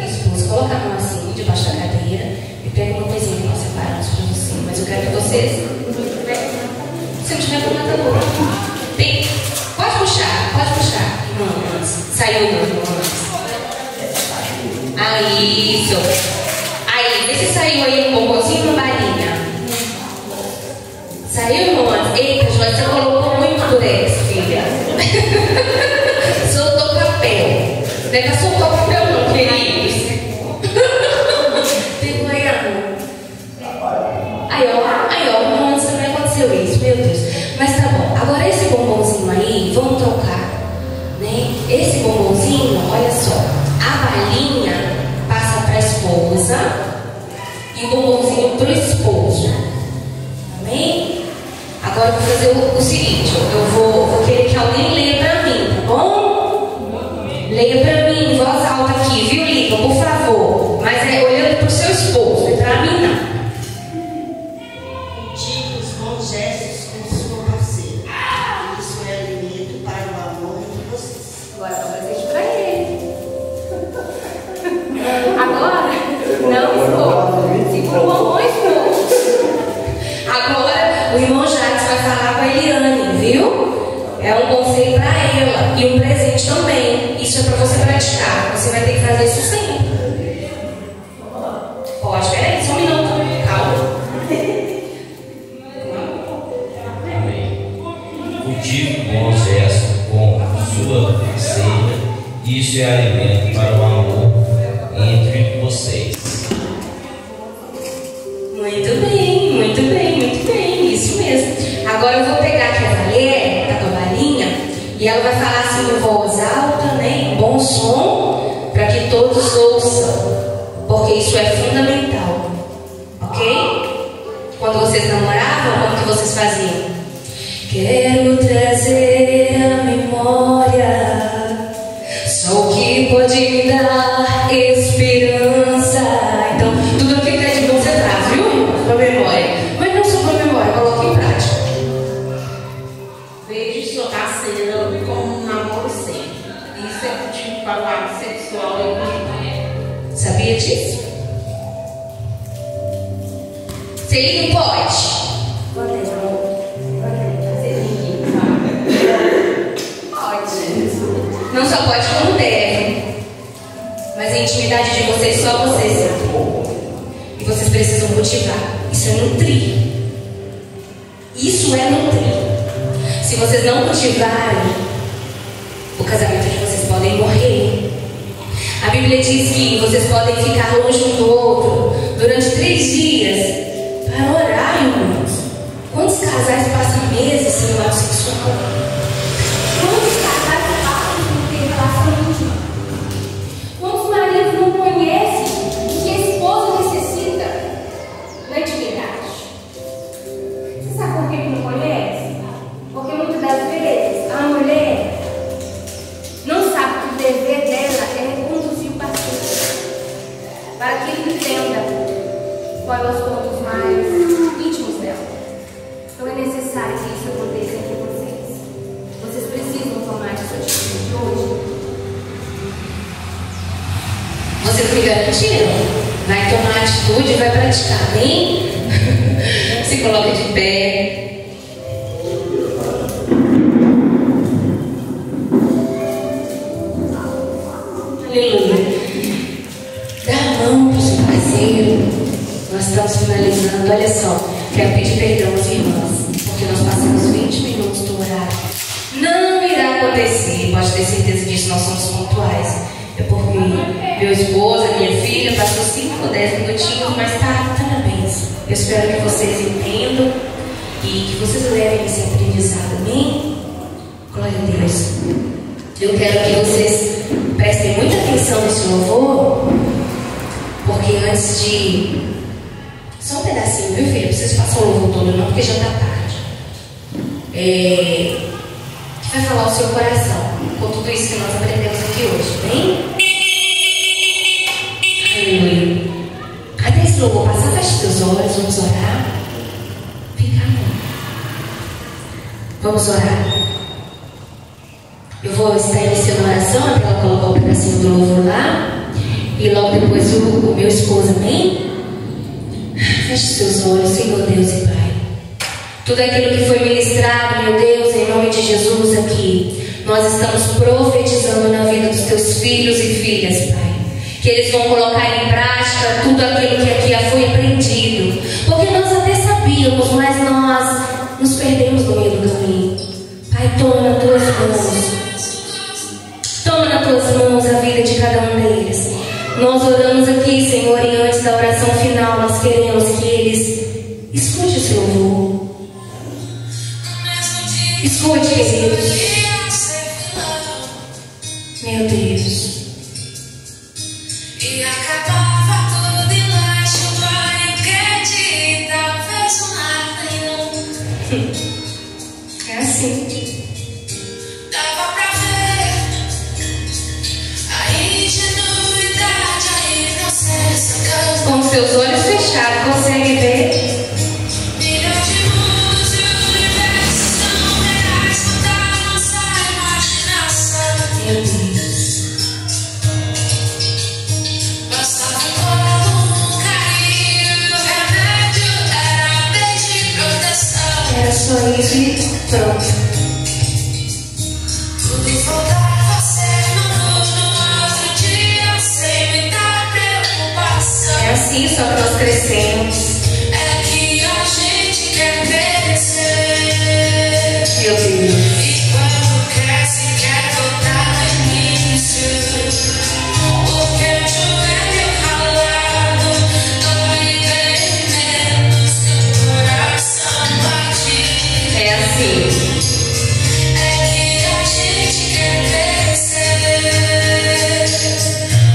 esposa, coloca a mão assim, debaixo da cadeira e pega uma coisinha que nós separamos para você. Mas eu quero que vocês... Se não tiver problema, tá bom. Pode puxar. Irmãos, saiu, irmãos. Aí, isso. Aí, vê se saiu aí um bombonzinho ou uma balinha. Saiu, irmãos? Eita, Joana, você colocou muito durex, filha. Soltou papel. Não é pra soltar o papel não, queridos. Ficou aí, Aí, ó, irmãos, também aconteceu isso, meu Deus. Mas tá bom. Agora esse bombonzinho aí, vamos trocar, né? Esse bombonzinho, olha só. A balinha passa para a esposa e o bombonzinho para o esposo. Amém? Agora eu vou fazer o seguinte: eu vou querer que alguém leia para mim, tá bom? Leia para mim em voz alta aqui, viu, Lica? Por favor. Mas é olhando para o seu esposo, não é para mim, não. Cultive os bons gestos com sua parceira. Isso é alimento para o amor entre vocês. Agora eu vou fazer isso para ele. Agora, não, segura o bombom, esposo. Agora, o irmão Jacques vai falar com a Eliane, viu? É um conselho para ela e um presente também. Isso é para você praticar. Você vai ter que fazer isso sempre. Pode, peraí, só um minuto. Calma. Amém. Cultive bons gestos com sua parceira. Isso é alimento para o amor entre vocês. Muito bem, isso mesmo. Agora eu vou pegar aqui a Valéria, da tua balinha, e ela vai falar assim em voz alta, né, em bom som, para que todos ouçam, porque isso é fundamental, ok? Quando vocês namoravam, como que vocês faziam? Quero trazer à memória só o que pode me dar esperança. Então, tudo aquilo que é de bom você traz, viu? Pra memória. Mas não só pra memória, coloque em prática. Veja sua parceira como um namoro sempre. Isso é cultivo para o ato sexual e espiritual. Sabia disso? Selinho pode? Não só pode como deve. Mas a intimidade de vocês só vocês sabem. E vocês precisam cultivar. Isso é nutrir. Isso é nutrir. Se vocês não cultivarem, o casamento de vocês podem morrer. podem ficar longe um do outro durante 3 dias para orar, irmãos. Quantos casais passam meses sem o ato sexual? Quantos casais passam por ter relação íntima? Quantos maridos não conhecem o que a esposa necessita na intimidade? Você sabe por que não conhece? Porque muitas das vezes a mulher não sabe que o dever dela é conduzir o parceiro para que ele entenda quais são os pontos mais íntimos dela. Então é necessário que isso aconteça entre vocês. Vocês precisam tomar essa atitude hoje. Vocês me garantiram? Vai tomar atitude e vai praticar, bem? Se coloca de pé. Aleluia. Dá a mão para o seu parceiro. Nós estamos finalizando. Olha só, quero pedir perdão às irmãs, porque nós passamos 20 minutos do horário. Não irá acontecer, pode ter certeza disso, nós somos pontuais. É porque meu esposo, minha filha, passou 5 ou 10 minutinhos, mas está na bênção. Eu espero que vocês entendam e que vocês levem esse aprendizado. Amém? Glória a Deus. Eu quero que vocês prestem muita atenção nesse louvor, porque antes de... Só um pedacinho, viu, filho? Não precisa passar o louvor todo não, porque já está tarde. Que vai falar o seu coração com tudo isso que nós aprendemos aqui hoje, bem? Aleluia. Até esse louvor passar, feche seus olhos, vamos orar. Fica a mão. Vamos orar. Eu vou estar iniciando a oração até ela colocar o pedacinho do louvor lá. E logo depois o meu esposo, amém? Feche seus olhos, Senhor Deus e Pai. Tudo aquilo que foi ministrado, meu Deus, em nome de Jesus aqui, nós estamos profetizando na vida dos teus filhos e filhas, Pai. Que eles vão colocar em prática tudo aquilo que aqui já foi aprendido. Porque nós até sabíamos, mas nós nos perdemos no meio do caminho. Pai, toma nas tuas mãos. Toma nas tuas mãos a vida de cada um deles. Nós oramos aqui, Senhor, e antes da oração final, nós queremos que eles escute o seu louvor. Escute, queridos. Meu Deus. E acabava tudo e lá chuva e quente, talvez um arranhão. É assim. Dava pra ver a ingenuidade, a inocência. Com seus olhos fechados, consegue ver? Milhões de mundos e universos tão reais da nossa imaginação. Meu Deus. Bastava um colo, um carinho, o remédio era um beijo de proteção. Era só isso e pronto. Tudo voltava a ser novo no outro dia, sem muita preocupação. É assim só que nós crescemos. É que a gente quer crescer. Meu Deus. E quando cresce, quer voltar no início. Porque o joelho ralado dói bem menos que o coração bate. É assim. É que a gente quer crescer.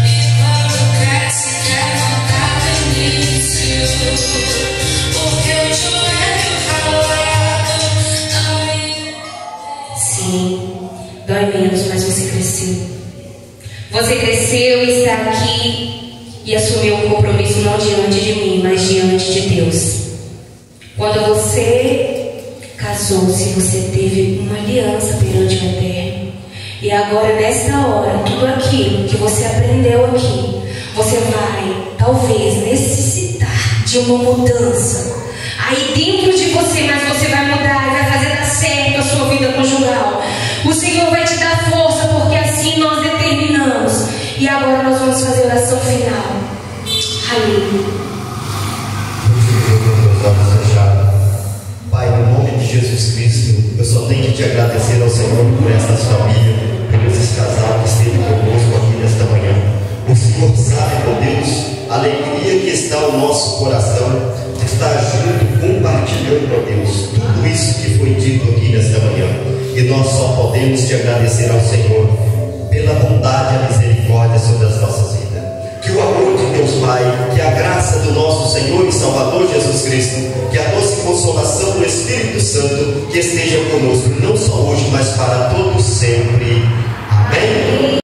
E quando cresce, quer voltar no início. Porque o joelho ralado dói. Sim, dói menos, mas você cresceu. Você cresceu e está aqui e assumiu um compromisso não diante de mim, mas diante de Deus. Quando você casou-se, você teve uma aliança perante o Eterno. E agora, nesta hora, tudo aquilo que você aprendeu aqui, você vai, talvez, necessitar de uma mudança aí dentro de você, mas você vai mudar e vai fazer dar certo a sua vida conjugal. O Senhor vai te dar força, porque assim nós determinamos. E agora nós vamos fazer a oração final. Aleluia. Meus olhos fechados. Pai, no nome de Jesus Cristo, eu só tenho que te agradecer ao Senhor por estas famílias, por esses casais que esteve conosco aqui nesta manhã. O Senhor sabe, meu Deus, só podemos te agradecer ao Senhor pela bondade e a misericórdia sobre as nossas vidas. Que o amor de Deus Pai, que a graça do nosso Senhor e Salvador Jesus Cristo, que a doce consolação do Espírito Santo, que esteja conosco, não só hoje, mas para todos sempre. Amém?